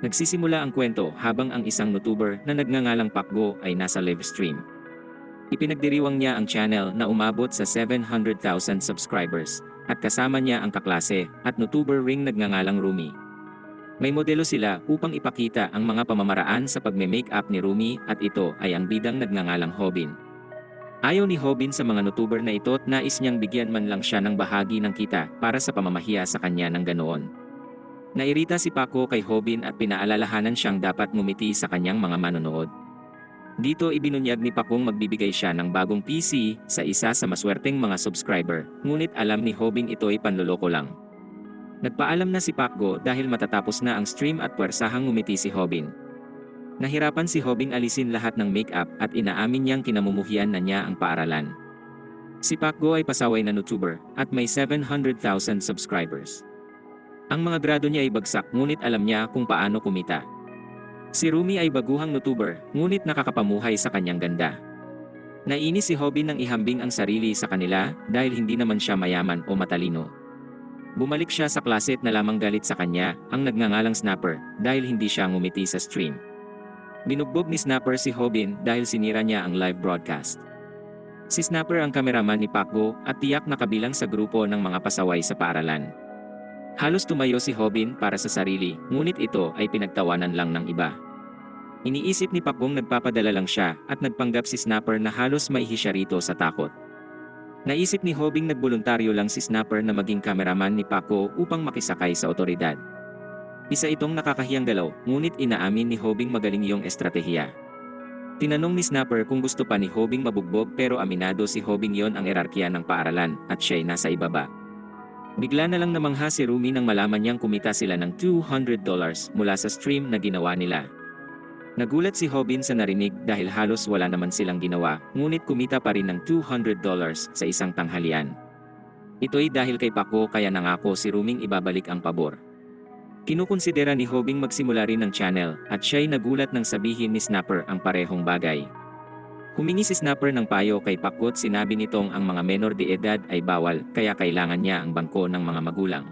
Nagsisimula ang kwento habang ang isang YouTuber na nagngangalang Pakgo ay nasa live stream. Ipinagdiriwang niya ang channel na umabot sa 700,000 subscribers, at kasama niya ang kaklase at YouTuber ring nagngangalang Rumi. May modelo sila upang ipakita ang mga pamamaraan sa pagme-makeup ni Rumi at ito ay ang bidang nagngangalang Hobin. Ayaw ni Hobin sa mga YouTuber na ito at nais niyang bigyan man lang siya ng bahagi ng kita para sa pamamahiya sa kanya ng ganoon. Nairita si Paco kay Hobin at pinaalalahanan siyang dapat ngumiti sa kanyang mga manonood. Dito ibinunyag ni Pacong magbibigay siya ng bagong PC sa isa sa maswerteng mga subscriber, ngunit alam ni Hobin ito'y panloloko lang. Nagpaalam na si Pacgo dahil matatapos na ang stream at puwersahang ngumiti si Hobin. Nahirapan si Hobin alisin lahat ng makeup at inaamin niyang kinamumuhian na niya ang paaralan. Si Pacgo ay pasaway na YouTuber at may 700,000 subscribers. Ang mga grado niya ay bagsak ngunit alam niya kung paano kumita. Si Rumi ay baguhang YouTuber, ngunit nakakapamuhay sa kanyang ganda. Nainis si Hobin nang ihambing ang sarili sa kanila dahil hindi naman siya mayaman o matalino. Bumalik siya sa klase at nalamang galit sa kanya ang nagngangalang Snapper dahil hindi siya ngumiti sa stream. Binugbog ni Snapper si Hobin dahil sinira niya ang live broadcast. Si Snapper ang kameraman ni Pacgo at tiyak na kabilang sa grupo ng mga pasaway sa paaralan. Halos tumayo si Hobin para sa sarili, ngunit ito ay pinagtawanan lang ng iba. Iniisip ni Pacong nagpapadala lang siya at nagpanggap si Snapper na halos maihi siya rito sa takot. Naisip ni Hobing nagboluntaryo lang si Snapper na maging kameraman ni Paco upang makisakay sa otoridad. Isa itong nakakahiyang galaw, ngunit inaamin ni Hobing magaling iyong estratehiya. Tinanong ni Snapper kung gusto pa ni Hobing mabugbog pero aminado si Hobing yon ang erarkiya ng paaralan at siya'y nasa ibaba. Bigla na lang namangha si Rumi nang malaman niyang kumita sila ng $200 mula sa stream na ginawa nila. Nagulat si Hobin sa narinig dahil halos wala naman silang ginawa, ngunit kumita pa rin ng $200 sa isang tanghalian. Ito'y dahil kay Paco kaya nangako si Ruming ibabalik ang pabor. Kinukonsidera ni Hobing magsimula rin ng channel at siya'y nagulat nang sabihin ni Snapper ang parehong bagay. Humingi si Snapper ng payo kay Paco at sinabi nitong ang mga menor de edad ay bawal kaya kailangan niya ang bangko ng mga magulang.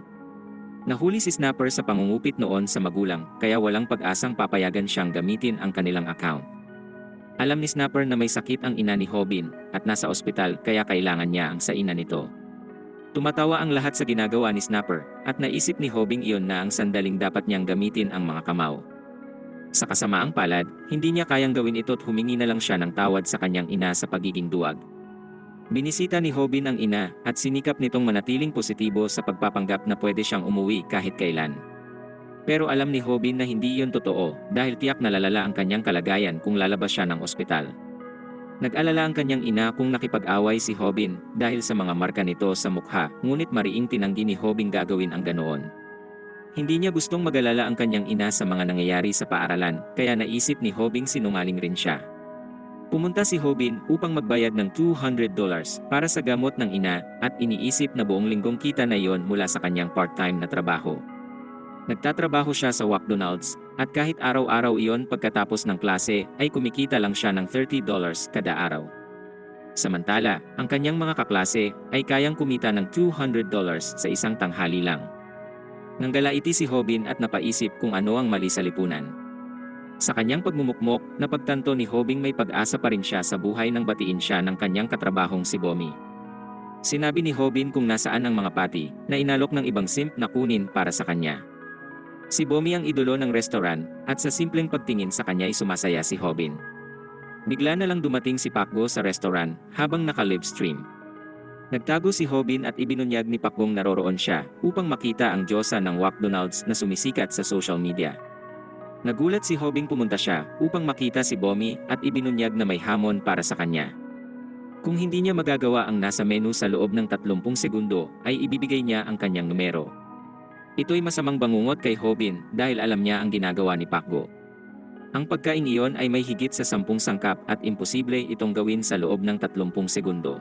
Nahuli si Snapper sa pangungupit noon sa magulang kaya walang pag-asang papayagan siyang gamitin ang kanilang account. Alam ni Snapper na may sakit ang ina ni Hobin at nasa ospital kaya kailangan niya ang sa ina nito. Tumatawa ang lahat sa ginagawa ni Snapper at naisip ni Hobing iyon na ang sandaling dapat niyang gamitin ang mga kamao. Sa kasamaang palad, hindi niya kayang gawin ito at humingi na lang siya ng tawad sa kanyang ina sa pagiging duwag. Binisita ni Hobin ang ina at sinikap nitong manatiling positibo sa pagpapanggap na pwede siyang umuwi kahit kailan. Pero alam ni Hobin na hindi iyon totoo dahil tiyak na lalala ang kanyang kalagayan kung lalabas siya ng ospital. Nag-alala ang kanyang ina kung nakipag-away si Hobin dahil sa mga marka nito sa mukha, ngunit mariing tinanggi ni Hobin gagawin ang ganoon. Hindi niya gustong mag-alala ang kanyang ina sa mga nangyayari sa paaralan, kaya naisip ni Hobing sinungaling rin siya. Pumunta si Hobin upang magbayad ng $200 para sa gamot ng ina at iniisip na buong linggong kita na iyon mula sa kanyang part-time na trabaho. Nagtatrabaho siya sa McDonald's at kahit araw-araw iyon pagkatapos ng klase ay kumikita lang siya ng $30 kada araw. Samantala, ang kanyang mga kaklase ay kayang kumita ng $200 sa isang tanghali lang. Nanggalaiti si Hobin at napaisip kung ano ang mali sa lipunan. Sa kanyang pagmumukmok, napagtanto ni Hobing may pag-asa pa rin siya sa buhay nang batiin siya ng kanyang katrabahong si Bomi. Sinabi ni Hobin kung nasaan ang mga pati na inalok ng ibang simp na kunin para sa kanya. Si Bomi ang idolo ng restaurant at sa simpleng pagtingin sa kanya ay sumasaya si Hobin. Bigla na lang dumating si Pacgo sa restaurant habang naka-live stream. Nagtago si Hobin at ibinunyag ni Pacgong naroroon siya upang makita ang diyosa ng McDonald's na sumisikat sa social media. Nagulat si Hobing pumunta siya upang makita si Bomi at ibinunyag na may hamon para sa kanya. Kung hindi niya magagawa ang nasa menu sa loob ng 30 segundo, ay ibibigay niya ang kanyang numero. Ito'y masamang bangungot kay Hobin dahil alam niya ang ginagawa ni Pacgo. Ang pagkain iyon ay may higit sa 10 sangkap at imposible itong gawin sa loob ng 30 segundo.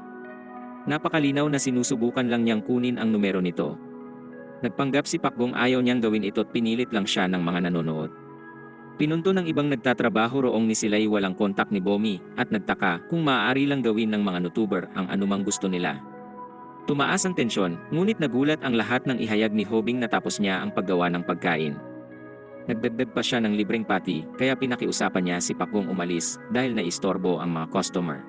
Napakalinaw na sinusubukan lang niyang kunin ang numero nito. Nagpanggap si Pacgong ayaw niyang gawin ito at pinilit lang siya ng mga nanonood. Pinunto ng ibang nagtatrabaho roong ni sila'y walang kontak ni Bomi at nagtaka kung maaari lang gawin ng mga YouTuber ang anumang gusto nila. Tumaas ang tensyon, ngunit nagulat ang lahat ng ihayag ni Hobing natapos niya ang paggawa ng pagkain. Nagdagdag pa siya ng libreng pati, kaya pinakiusapan niya si Pakbong umalis dahil naistorbo ang mga customer.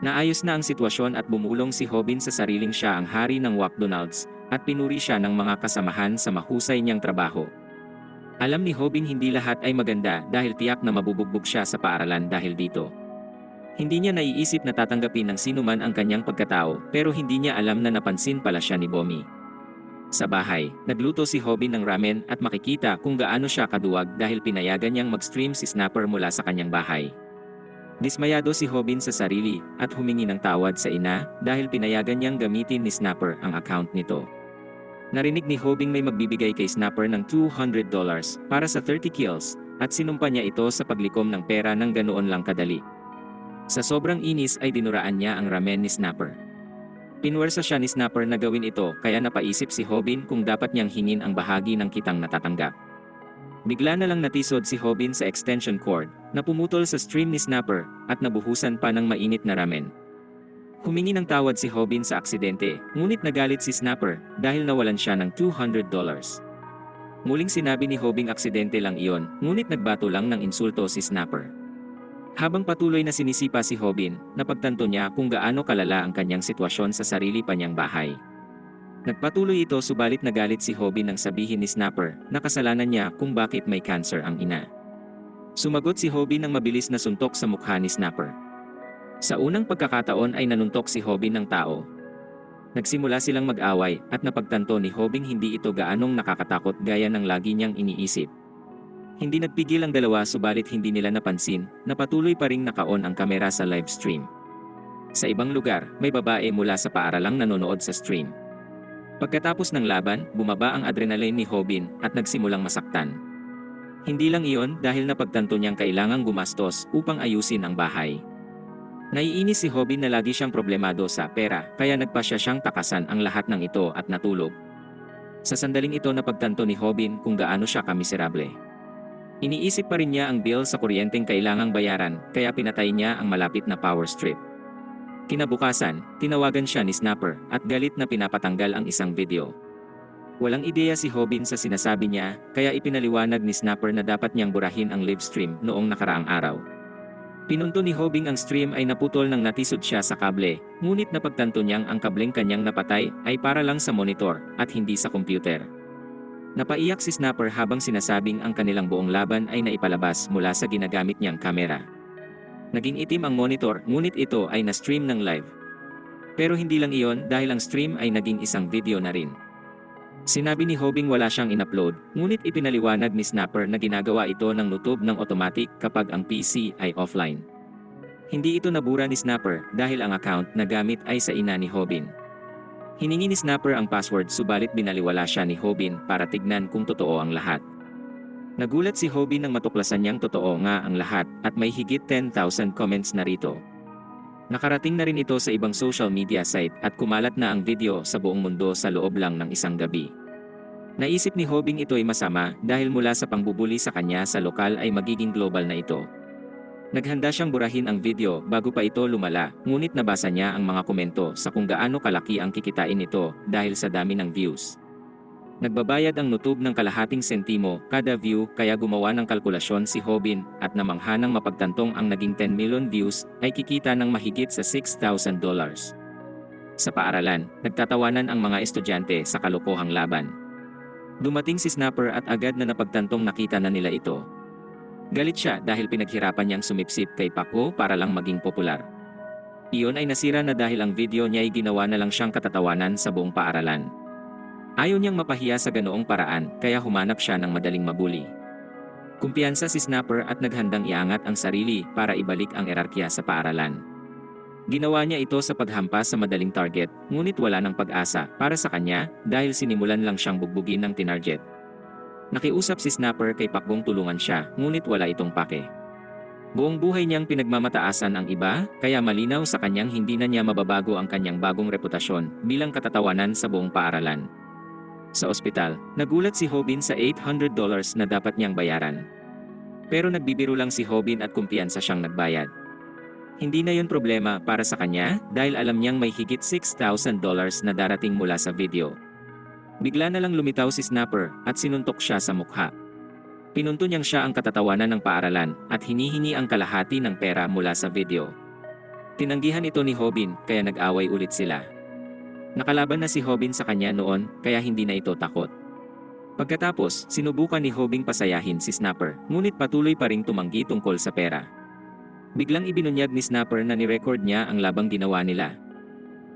Naayos na ang sitwasyon at bumulong si Hobin sa sariling siya ang hari ng McDonald's at pinuri siya ng mga kasamahan sa mahusay niyang trabaho. Alam ni Hobin hindi lahat ay maganda dahil tiyak na mabubugbog siya sa paaralan dahil dito. Hindi niya naiisip na tatanggapin ng sinuman ang kanyang pagkatao pero hindi niya alam na napansin pala siya ni Bomi. Sa bahay, nagluto si Hobin ng ramen at makikita kung gaano siya kaduwag dahil pinayagan niyang mag-stream si Snapper mula sa kanyang bahay. Dismayado si Hobin sa sarili at humingi ng tawad sa ina dahil pinayagan niyang gamitin ni Snapper ang account nito. Narinig ni Hobin may magbibigay kay Snapper ng $200 para sa 30 kills at sinumpa niya ito sa paglikom ng pera ng ganoon lang kadali. Sa sobrang inis ay dinuraan niya ang ramen ni Snapper. Pinwersa siya ni Snapper na gawin ito kaya napaisip si Hobin kung dapat niyang hingin ang bahagi ng kitang natatanggap. Bigla na lang natisod si Hobin sa extension cord na pumutol sa stream ni Snapper at nabuhusan pa ng mainit na ramen. Humingi ng tawad si Hobin sa aksidente, ngunit nagalit si Snapper dahil nawalan siya ng $200. Muling sinabi ni Hobin aksidente lang iyon, ngunit nagbato lang ng insulto si Snapper. Habang patuloy na sinisipa si Hobin, napagtanto niya kung gaano kalala ang kanyang sitwasyon sa sarili pa niyang bahay. Nagpatuloy ito subalit nagalit si Hobin nang sabihin ni Snapper na kasalanan niya kung bakit may cancer ang ina. Sumagot si Hobin ng mabilis na suntok sa mukha ni Snapper. Sa unang pagkakataon ay nanuntok si Hobin ng tao. Nagsimula silang mag-away at napagtanto ni Hobin hindi ito gaanong nakakatakot gaya ng lagi niyang iniisip. Hindi nagpigil ang dalawa subalit hindi nila napansin na patuloy pa ring naka-on ang kamera sa live stream. Sa ibang lugar, may babae mula sa paaralang nanonood sa stream. Pagkatapos ng laban, bumaba ang adrenaline ni Hobin at nagsimulang masaktan. Hindi lang iyon dahil napagtanto niyang kailangang gumastos upang ayusin ang bahay. Naiinis si Hobin na lagi siyang problemado sa pera kaya nagpasya siyang takasan ang lahat ng ito at natulog. Sa sandaling ito napagtanto ni Hobin kung gaano siya kamiserable. Iniisip pa rin niya ang bill sa kuryenteng kailangang bayaran kaya pinatay niya ang malapit na power strip. Kinabukasan, tinawagan siya ni Snapper at galit na pinapatanggal ang isang video. Walang ideya si Hobin sa sinasabi niya kaya ipinaliwanag ni Snapper na dapat niyang burahin ang live stream noong nakaraang araw. Pinunto ni Hobin ang stream ay naputol nang natisod siya sa kable, ngunit napagtanto niyang ang kableng kanyang napatay ay para lang sa monitor at hindi sa computer. Napaiyak si Snapper habang sinasabing ang kanilang buong laban ay naipalabas mula sa ginagamit niyang kamera. Naging itim ang monitor ngunit ito ay na-stream ng live. Pero hindi lang iyon dahil ang stream ay naging isang video na rin. Sinabi ni Hobin wala siyang in-upload, ngunit ipinaliwanag ni Snapper na ginagawa ito ng nutob ng automatic kapag ang PC ay offline. Hindi ito nabura ni Snapper dahil ang account na gamit ay sa ina ni Hobin. Hiningi ni Snapper ang password subalit binaliwala siya ni Hobin para tignan kung totoo ang lahat. Nagulat si Hobin nang matuklasan niyang totoo nga ang lahat at may higit 10,000 comments na rito. Nakarating na rin ito sa ibang social media site at kumalat na ang video sa buong mundo sa loob lang ng isang gabi. Naisip ni Hobin ito ay masama dahil mula sa pangbubuli sa kanya sa lokal ay magiging global na ito. Naghanda siyang burahin ang video bago pa ito lumala, ngunit nabasa niya ang mga komento sa kung gaano kalaki ang kikitain nito dahil sa dami ng views. Nagbabayad ang nutub ng kalahating sentimo kada view kaya gumawa ng kalkulasyon si Hobin at namangha ng mapagtantong ang naging 10 million views ay kikita ng mahigit sa $6,000. Sa paaralan, nagtatawanan ang mga estudyante sa kalokohang laban. Dumating si Snapper at agad na napagtantong nakita na nila ito. Galit siya dahil pinaghirapan niyang sumipsip kay Paco para lang maging popular. Iyon ay nasira na dahil ang video niya ay ginawa na lang siyang katatawanan sa buong paaralan. Ayaw niyang mapahiya sa ganoong paraan kaya humanap siya ng madaling mabuli. Kumpiyansa si Snapper at naghandang iangat ang sarili para ibalik ang erarkiya sa paaralan. Ginawa niya ito sa paghampas sa madaling target, ngunit wala ng pag-asa para sa kanya dahil sinimulan lang siyang bugbugin ng tinarget. Nakiusap si Snapper kay Pakbong tulungan siya, ngunit wala itong pake. Buong buhay niyang pinagmamataasan ang iba, kaya malinaw sa kanyang hindi na niya mababago ang kanyang bagong reputasyon bilang katatawanan sa buong paaralan. Sa ospital, nagulat si Hobin sa $800 na dapat niyang bayaran. Pero nagbibiro lang si Hobin at kumpiyansa siyang nagbayad. Hindi na yun problema para sa kanya dahil alam niyang may higit $6,000 na darating mula sa video. Bigla na lang lumitaw si Snapper at sinuntok siya sa mukha. Pinunto niyang siya ang katatawanan ng paaralan at hinihingi ang kalahati ng pera mula sa video. Tinanggihan ito ni Hobin kaya nag-away ulit sila. Nakalaban na si Hobin sa kanya noon kaya hindi na ito takot. Pagkatapos, sinubukan ni Hobing pasayahin si Snapper, ngunit patuloy pa ring tumanggi tungkol sa pera. Biglang ibinunyag ni Snapper na ni-record niya ang labang ginawa nila.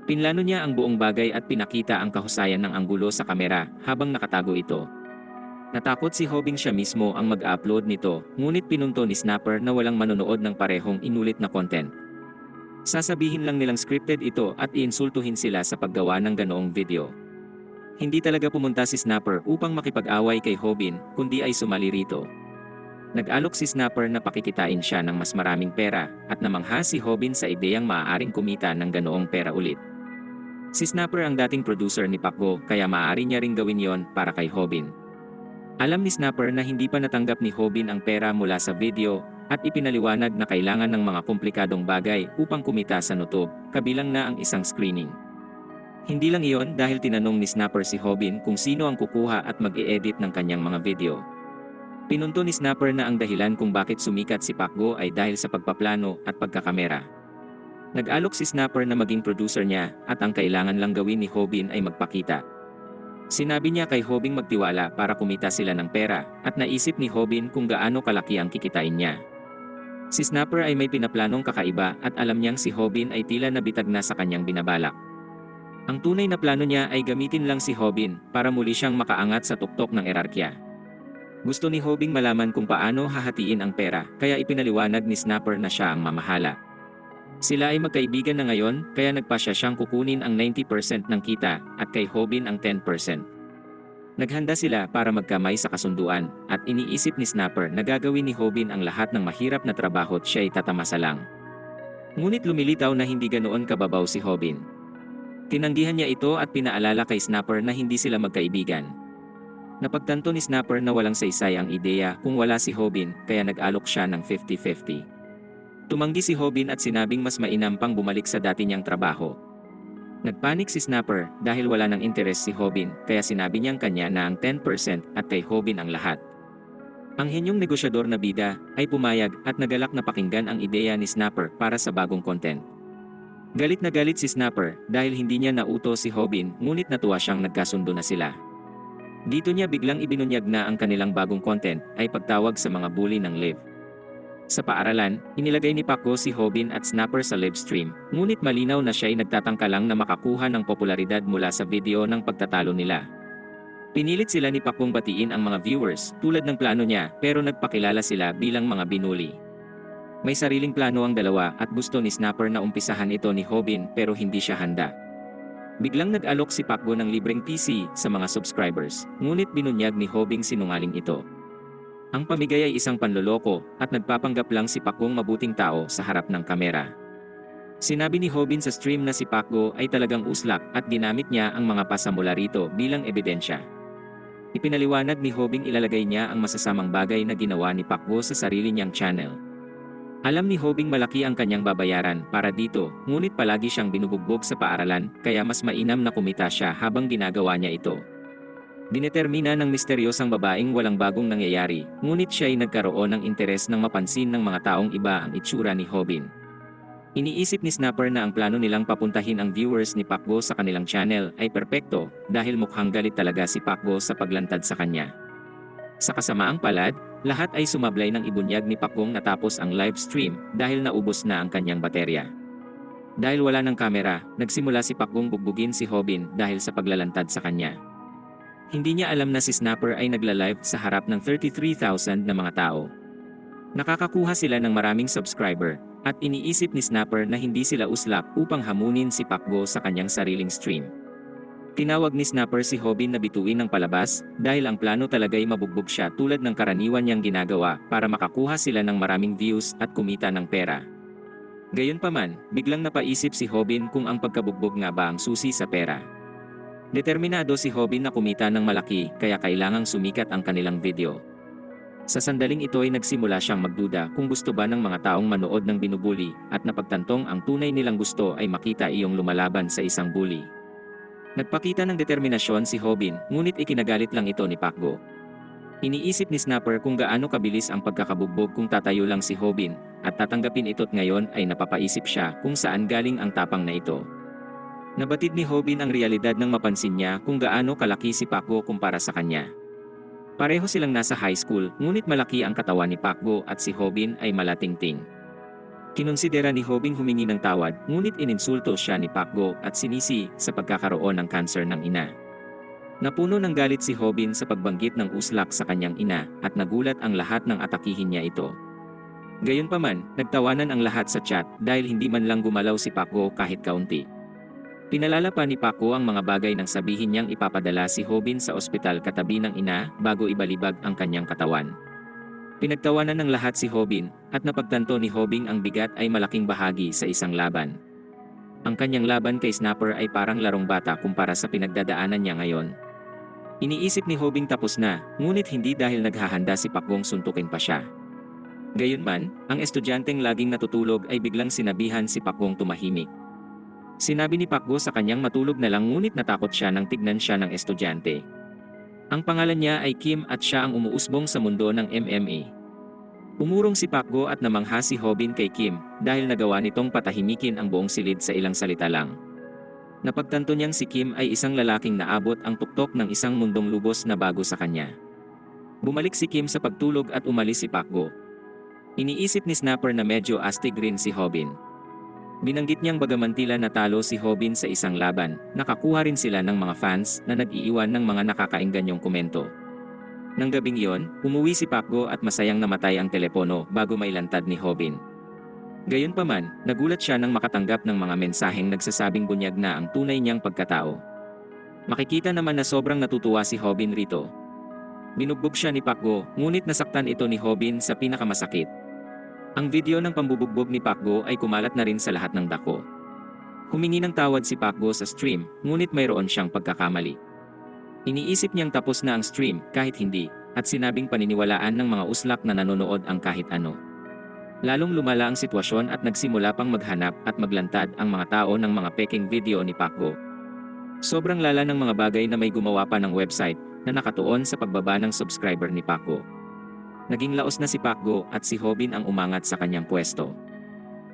Pinlano niya ang buong bagay at pinakita ang kahusayan ng anggulo sa kamera habang nakatago ito. Natakot si Hobing siya mismo ang mag-upload nito, ngunit pinunto ni Snapper na walang manonood ng parehong inulit na content. Sasabihin lang nilang scripted ito at iinsultuhin sila sa paggawa ng ganoong video. Hindi talaga pumunta si Snapper upang makipag-away kay Hobin, kundi ay sumali rito. Nag-alok si Snapper na pakikitain siya ng mas maraming pera at namangha si Hobin sa ideyang maaaring kumita ng ganoong pera ulit. Si Snapper ang dating producer ni Pacboo kaya maaari niya ring gawin yon para kay Hobin. Alam ni Snapper na hindi pa natanggap ni Hobin ang pera mula sa video at ipinaliwanag na kailangan ng mga komplikadong bagay upang kumita sa YouTube, kabilang na ang isang screening. Hindi lang iyon dahil tinanong ni Snapper si Hobin kung sino ang kukuha at mag-i-edit ng kanyang mga video. Pinunto ni Snapper na ang dahilan kung bakit sumikat si Pacboo ay dahil sa pagpaplano at pagkakamera. Nag-alok si Snapper na maging producer niya at ang kailangan lang gawin ni Hobin ay magpakita. Sinabi niya kay Hobin magtiwala para kumita sila ng pera at naisip ni Hobin kung gaano kalaki ang kikitain niya. Si Snapper ay may pinaplanong kakaiba at alam niyang si Hobin ay tila nabitag na sa kanyang binabalak. Ang tunay na plano niya ay gamitin lang si Hobin para muli siyang makaangat sa tuktok ng erarkya. Gusto ni Hobing malaman kung paano hahatiin ang pera kaya ipinaliwanag ni Snapper na siya ang mamahala. Sila ay magkaibigan na ngayon kaya nagpasya siyang kukunin ang 90% ng kita at kay Hobin ang 10%. Naghanda sila para magkamay sa kasunduan at iniisip ni Snapper na gagawin ni Hobin ang lahat ng mahirap na trabaho at siya ay tatamasa lang. Ngunit lumilitaw na hindi ganoon kababaw si Hobin. Tinanggihan niya ito at pinaalala kay Snapper na hindi sila magkaibigan. Napagtanto ni Snapper na walang saysay ang ideya kung wala si Hobin kaya nag-alok siya ng 50-50. Tumanggi si Hobin at sinabing mas mainam pang bumalik sa dati niyang trabaho. Nagpanik si Snapper dahil wala ng interes si Hobin kaya sinabi niyang kanya na ang 10% at kay Hobin ang lahat. Ang henyong negosyador na bida ay pumayag at nagalak na pakinggan ang ideya ni Snapper para sa bagong content. Galit na galit si Snapper dahil hindi niya nauto si Hobin ngunit natuwa siyang nagkasundo na sila. Dito niya biglang ibinunyag na ang kanilang bagong content ay pagtawag sa mga bully ng live. Sa paaralan, inilagay ni Pacboo si Hobin at Snapper sa live stream, ngunit malinaw na siya ay nagtatangka lang na makakuha ng popularidad mula sa video ng pagtatalo nila. Pinilit sila ni Pacboong batiin ang mga viewers tulad ng plano niya pero nagpakilala sila bilang mga binuli. May sariling plano ang dalawa at gusto ni Snapper na umpisahan ito ni Hobin pero hindi siya handa. Biglang nag-alok si Pacboo ng libreng PC sa mga subscribers, ngunit binunyag ni Hobing sinungaling ito. Ang pamigay ay isang panloloko at nagpapanggap lang si Pacboong mabuting tao sa harap ng kamera. Sinabi ni Hobin sa stream na si Pacboo ay talagang uslak at ginamit niya ang mga pasamula rito bilang ebidensya. Ipinaliwanag ni Hobing ilalagay niya ang masasamang bagay na ginawa ni Pacboo sa sarili niyang channel. Alam ni Hobing malaki ang kanyang babayaran para dito, ngunit palagi siyang binubugbog sa paaralan kaya mas mainam na kumita siya habang ginagawa niya ito. Dinetermina ng misteryosang babaeng walang bagong nangyayari, ngunit siya ay nagkaroon ng interes ng mapansin ng mga taong iba ang itsura ni Hobin. Iniisip ni Snapper na ang plano nilang papuntahin ang viewers ni Pacboo sa kanilang channel ay perpekto dahil mukhang galit talaga si Pacboo sa paglantad sa kanya. Sa kasamaang palad, lahat ay sumablay ng ibunyag ni Pacboong natapos ang live stream dahil naubos na ang kanyang baterya. Dahil wala ng kamera, nagsimula si Pacboong bugbugin si Hobin dahil sa paglalantad sa kanya. Hindi niya alam na si Snapper ay nagla-live sa harap ng 33,000 na mga tao. Nakakakuha sila ng maraming subscriber at iniisip ni Snapper na hindi sila uslak upang hamunin si Pacboo sa kanyang sariling stream. Tinawag ni Snapper si Hobin na bituin ng palabas dahil ang plano talaga'y mabugbog siya tulad ng karaniwan niyang ginagawa para makakuha sila ng maraming views at kumita ng pera. Gayunpaman, biglang napaisip si Hobin kung ang pagkabugbog nga ba ang susi sa pera. Determinado si Hobin na kumita ng malaki kaya kailangang sumikat ang kanilang video. Sa sandaling ito ay nagsimula siyang magduda kung gusto ba ng mga taong manood ng binubuli at napagtantong ang tunay nilang gusto ay makita iyong lumalaban sa isang bully. Nagpakita ng determinasyon si Hobin, ngunit ikinagalit lang ito ni Pacboo. Iniisip ni Snapper kung gaano kabilis ang pagkakabugbog kung tatayo lang si Hobin, at tatanggapin ito't ngayon ay napapaisip siya kung saan galing ang tapang na ito. Nabatid ni Hobin ang realidad nang mapansin niya kung gaano kalaki si Pacboo kumpara sa kanya. Pareho silang nasa high school, ngunit malaki ang katawan ni Pacboo at si Hobin ay malatingting. Kinonsidera ni Hobin humingi ng tawad, ngunit ininsulto siya ni Pacboo at sinisi sa pagkakaroon ng cancer ng ina. Napuno ng galit si Hobin sa pagbanggit ng uslak sa kanyang ina at nagulat ang lahat nang atakihin niya ito. Gayunpaman, nagtawanan ang lahat sa chat dahil hindi man lang gumalaw si Pacboo kahit kaunti. Pinalala pa ni Pacboo ang mga bagay nang sabihin niyang ipapadala si Hobin sa ospital katabi ng ina bago ibalibag ang kanyang katawan. Pinagtawanan ng lahat si Hobin at napagtanto ni Hobin ang bigat ay malaking bahagi sa isang laban. Ang kanyang laban kay Snapper ay parang larong bata kumpara sa pinagdadaanan niya ngayon. Iniisip ni Hobin tapos na, ngunit hindi dahil naghahanda si Pacboong suntukin pa siya. Gayunman, ang estudyanteng laging natutulog ay biglang sinabihan si Pacboong tumahimik. Sinabi ni Pacboo sa kanyang matulog na lang ngunit natakot siya nang tignan siya ng estudyante. Ang pangalan niya ay Kim at siya ang umuusbong sa mundo ng MMA. Umurong si Pacboo at namangha si Hobin kay Kim dahil nagawa nitong patahimikin ang buong silid sa ilang salita lang. Napagtanto niyang si Kim ay isang lalaking naabot ang tuktok ng isang mundong lubos na bago sa kanya. Bumalik si Kim sa pagtulog at umalis si Pacboo. Iniisip ni Snapper na medyo astig rin si Hobin. Binanggit niyang bagaman tila natalo si Hobin sa isang laban, nakakuha rin sila ng mga fans na nag-iiwan ng mga nakakaingganyong komento. Nang gabing iyon, umuwi si Pacboo at masayang namatay ang telepono bago mailantad ni Hobin. Gayunpaman, nagulat siya nang makatanggap ng mga mensaheng nagsasabing bunyag na ang tunay niyang pagkatao. Makikita naman na sobrang natutuwa si Hobin rito. Binugbog siya ni Pacboo, ngunit nasaktan ito ni Hobin sa pinakamasakit. Ang video ng pambubugbog ni Pacboo ay kumalat na rin sa lahat ng dako. Humingi ng tawad si Pacboo sa stream, ngunit mayroon siyang pagkakamali. Iniisip niyang tapos na ang stream, kahit hindi, at sinabing paniniwalaan ng mga uslak na nanonood ang kahit ano. Lalong lumala ang sitwasyon at nagsimula pang maghanap at maglantad ang mga tao ng mga peking video ni Pacboo. Sobrang lala ng mga bagay na may gumawa pa ng website na nakatuon sa pagbaba ng subscriber ni Pacboo. Naging laos na si Pacboo at si Hobin ang umangat sa kanyang pwesto.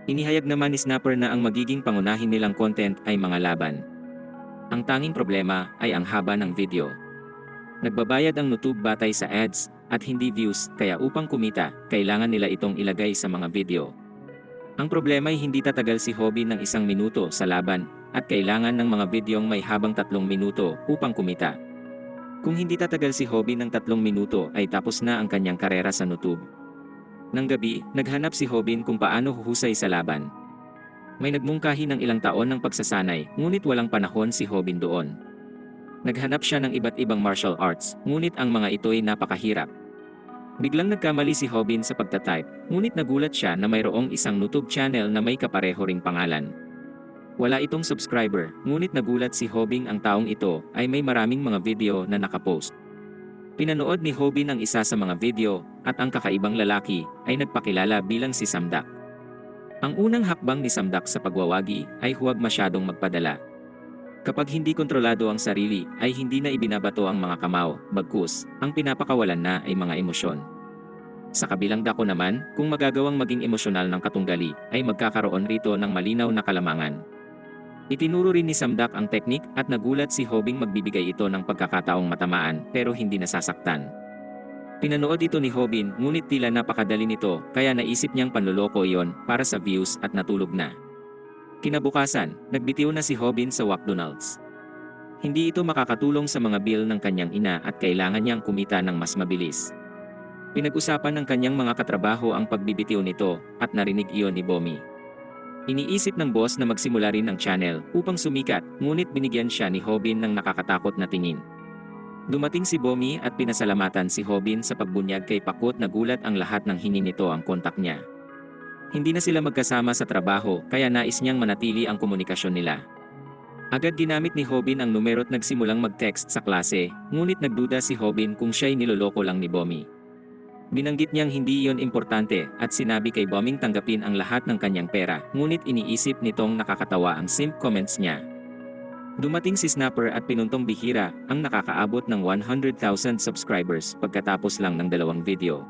Inihayag naman ni Snapper na ang magiging pangunahin nilang content ay mga laban. Ang tanging problema ay ang haba ng video. Nagbabayad ang YouTube batay sa ads at hindi views, kaya upang kumita, kailangan nila itong ilagay sa mga video. Ang problema ay hindi tatagal si Hobin ng 1 minuto sa laban at kailangan ng mga videong may habang 3 minuto upang kumita. Kung hindi tatagal si Hobin ng 3 minuto ay tapos na ang kanyang karera sa YouTube. Nang gabi, naghanap si Hobin kung paano huhusay sa laban. May nagmungkahi ng ilang taon ng pagsasanay, ngunit walang panahon si Hobin doon. Naghanap siya ng iba't ibang martial arts, ngunit ang mga ito'y napakahirap. Biglang nagkamali si Hobin sa pagtatype, ngunit nagulat siya na mayroong isang YouTube channel na may kapareho ring pangalan. Wala itong subscriber, ngunit nagulat si Hobin ang taong ito ay may maraming mga video na nakapost. Pinanood ni Hobin ang isa sa mga video at ang kakaibang lalaki ay nagpakilala bilang si Samdak. Ang unang hakbang ni Samdak sa pagwawagi ay huwag masyadong magpadala. Kapag hindi kontrolado ang sarili, ay hindi na ibinabato ang mga kamao, bagkus, ang pinapakawalan na ay mga emosyon. Sa kabilang dako naman, kung magagawang maging emosyonal ng katunggali, ay magkakaroon rito ng malinaw na kalamangan. Itinuro rin ni Samdak ang teknik at nagulat si Hobin magbibigay ito ng pagkakataong matamaan pero hindi nasasaktan. Pinanood ito ni Hobin ngunit tila napakadali nito kaya naisip niyang panloloko iyon para sa views at natulog na. Kinabukasan, nagbitiw na si Hobin sa McDonald's. Hindi ito makakatulong sa mga bill ng kanyang ina at kailangan niyang kumita ng mas mabilis. Pinag-usapan ng kanyang mga katrabaho ang pagbibitiw nito at narinig iyon ni Bomi. Iniisip ng boss na magsimula rin ng channel upang sumikat, ngunit binigyan siya ni Hobin ng nakakatakot na tingin. Dumating si Bomi at pinasalamatan si Hobin sa pagbunyag kay Pacboo at nagulat ang lahat nang hingi nito ang kontak niya. Hindi na sila magkasama sa trabaho kaya nais niyang manatili ang komunikasyon nila. Agad ginamit ni Hobin ang numero at nagsimulang mag-text sa klase, ngunit nagduda si Hobin kung siya'y niloloko lang ni Bomi. Binanggit niyang hindi iyon importante at sinabi kay Boming tanggapin ang lahat ng kanyang pera, ngunit iniisip nitong nakakatawa ang simp comments niya. Dumating si Snapper at pinuntong bihira ang nakakaabot ng 100,000 subscribers pagkatapos lang ng 2 video.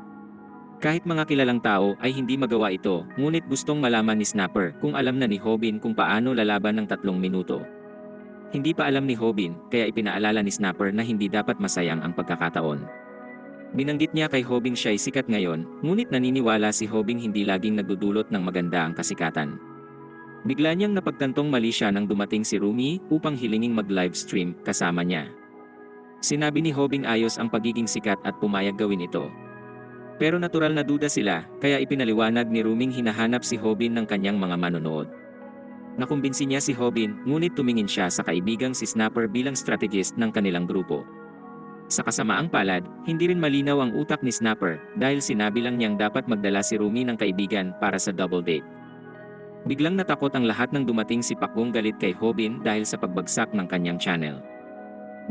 Kahit mga kilalang tao ay hindi magawa ito, ngunit gustong malaman ni Snapper kung alam na ni Hobin kung paano lalaban ng 3 minuto. Hindi pa alam ni Hobin, kaya ipinaalala ni Snapper na hindi dapat masayang ang pagkakataon. Binanggit niya kay Hobin siya'y sikat ngayon, ngunit naniniwala si Hobin hindi laging nagdudulot ng maganda ang kasikatan. Bigla niyang napagtantong mali siya nang dumating si Rumi upang hilinging mag-livestream kasama niya. Sinabi ni Hobin ayos ang pagiging sikat at pumayag gawin ito. Pero natural na duda sila, kaya ipinaliwanag ni Ruming hinahanap si Hobin ng kanyang mga manonood. Nakumbinsi niya si Hobin, ngunit tumingin siya sa kaibigang si Snapper bilang strategist ng kanilang grupo. Sa kasamaang palad, hindi rin malinaw ang utak ni Snapper dahil sinabi lang niyang dapat magdala si Rumi ng kaibigan para sa double date. Biglang natakot ang lahat nang dumating si Pakbong galit kay Hobin dahil sa pagbagsak ng kanyang channel.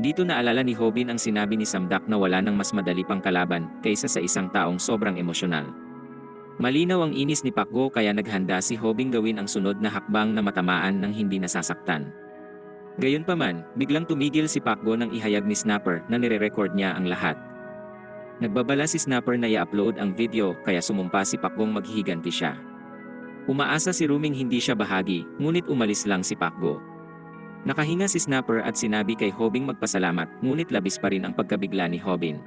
Dito naalala ni Hobin ang sinabi ni Samdak na wala nang mas madali pang kalaban kaysa sa isang taong sobrang emosyonal. Malinaw ang inis ni Pakgo kaya naghanda si Hobin gawin ang sunod na hakbang na matamaan nang hindi nasasaktan. Gayunpaman, biglang tumigil si Pakgo nang ihayag ni Snapper na nire-record niya ang lahat. Nagbabala si Snapper na i-upload ang video kaya sumumpa si Pakgong maghihiganti siya. Umaasa si Ruming hindi siya bahagi, ngunit umalis lang si Pakgo. Nakahinga si Snapper at sinabi kay Hobin magpasalamat, ngunit labis pa rin ang pagkabigla ni Hobin.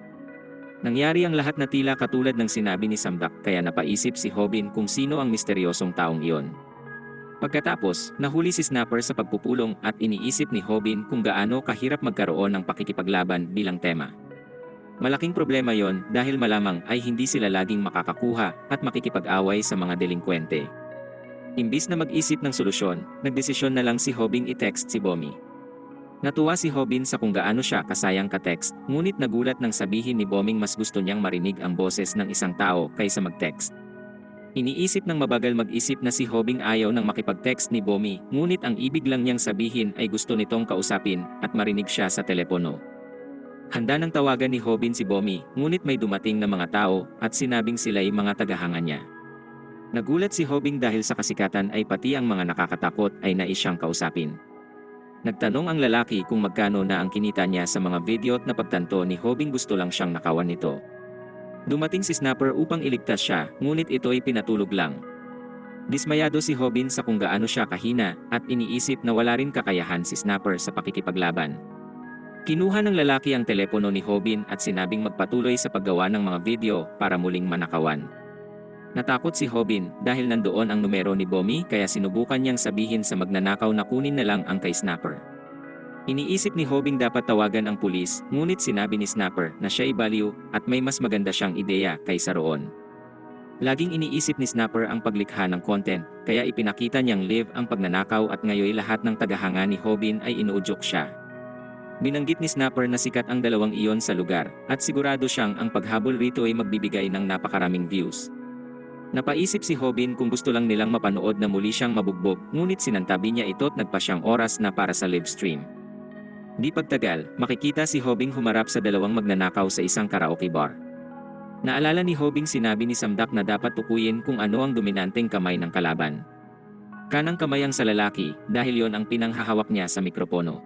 Nangyari ang lahat na tila katulad ng sinabi ni Samdak kaya napaisip si Hobin kung sino ang misteryosong taong iyon. Pagkatapos, nahuli si Snapper sa pagpupulong at iniisip ni Hobin kung gaano kahirap magkaroon ng pakikipaglaban bilang tema. Malaking problema yon dahil malamang ay hindi sila laging makakakuha at makikipag-away sa mga delinkwente. Imbis na mag-isip ng solusyon, nagdesisyon na lang si Hobin i-text si Bomi. Natuwa si Hobin sa kung gaano siya kasayang ka-text, ngunit nagulat nang sabihin ni Boming mas gusto niyang marinig ang boses ng isang tao kaysa mag-text. Iniisip ng mabagal mag-isip na si Hobin ayaw nang makipag-text ni Bomi, ngunit ang ibig lang niyang sabihin ay gusto nitong kausapin at marinig siya sa telepono. Handa nang tawagan ni Hobin si Bomi, ngunit may dumating na mga tao at sinabing sila'y mga tagahanga niya. Nagulat si Hobin dahil sa kasikatan ay pati ang mga nakakatakot ay nais siyang kausapin. Nagtanong ang lalaki kung magkano na ang kinita niya sa mga video at napagtanto ni Hobin gusto lang siyang nakawan nito. Dumating si Snapper upang iligtas siya, ngunit ito'y pinatulog lang. Dismayado si Hobin sa kung gaano siya kahina at iniisip na wala rin kakayahan si Snapper sa pakikipaglaban. Kinuha ng lalaki ang telepono ni Hobin at sinabing magpatuloy sa paggawa ng mga video para muling manakawan. Natakot si Hobin dahil nandoon ang numero ni Bomi kaya sinubukan niyang sabihin sa magnanakaw na kunin na lang ang kay Snapper. Iniisip ni Hobin dapat tawagan ang pulis, ngunit sinabi ni Snapper na siya ibaliw at may mas maganda siyang ideya kaysa roon. Laging iniisip ni Snapper ang paglikha ng content, kaya ipinakita niyang live ang pagnanakaw at ngayoy lahat ng tagahanga ni Hobin ay inuudyok siya. Binanggit ni Snapper na sikat ang dalawang iyon sa lugar at sigurado siyang ang paghabol rito ay magbibigay ng napakaraming views. Napaisip si Hobin kung gusto lang nilang mapanood na muli siyang mabugbog, ngunit sinantabi niya ito at nagpa siyang oras na para sa live stream. Di pagtagal, makikita si Hobin humarap sa dalawang magnanakaw sa isang karaoke bar. Naalala ni Hobin sinabi ni Samdak na dapat tukuyin kung ano ang dominanteng kamay ng kalaban. Kanang kamay ang sa lalaki dahil yon ang pinanghahawak niya sa mikropono.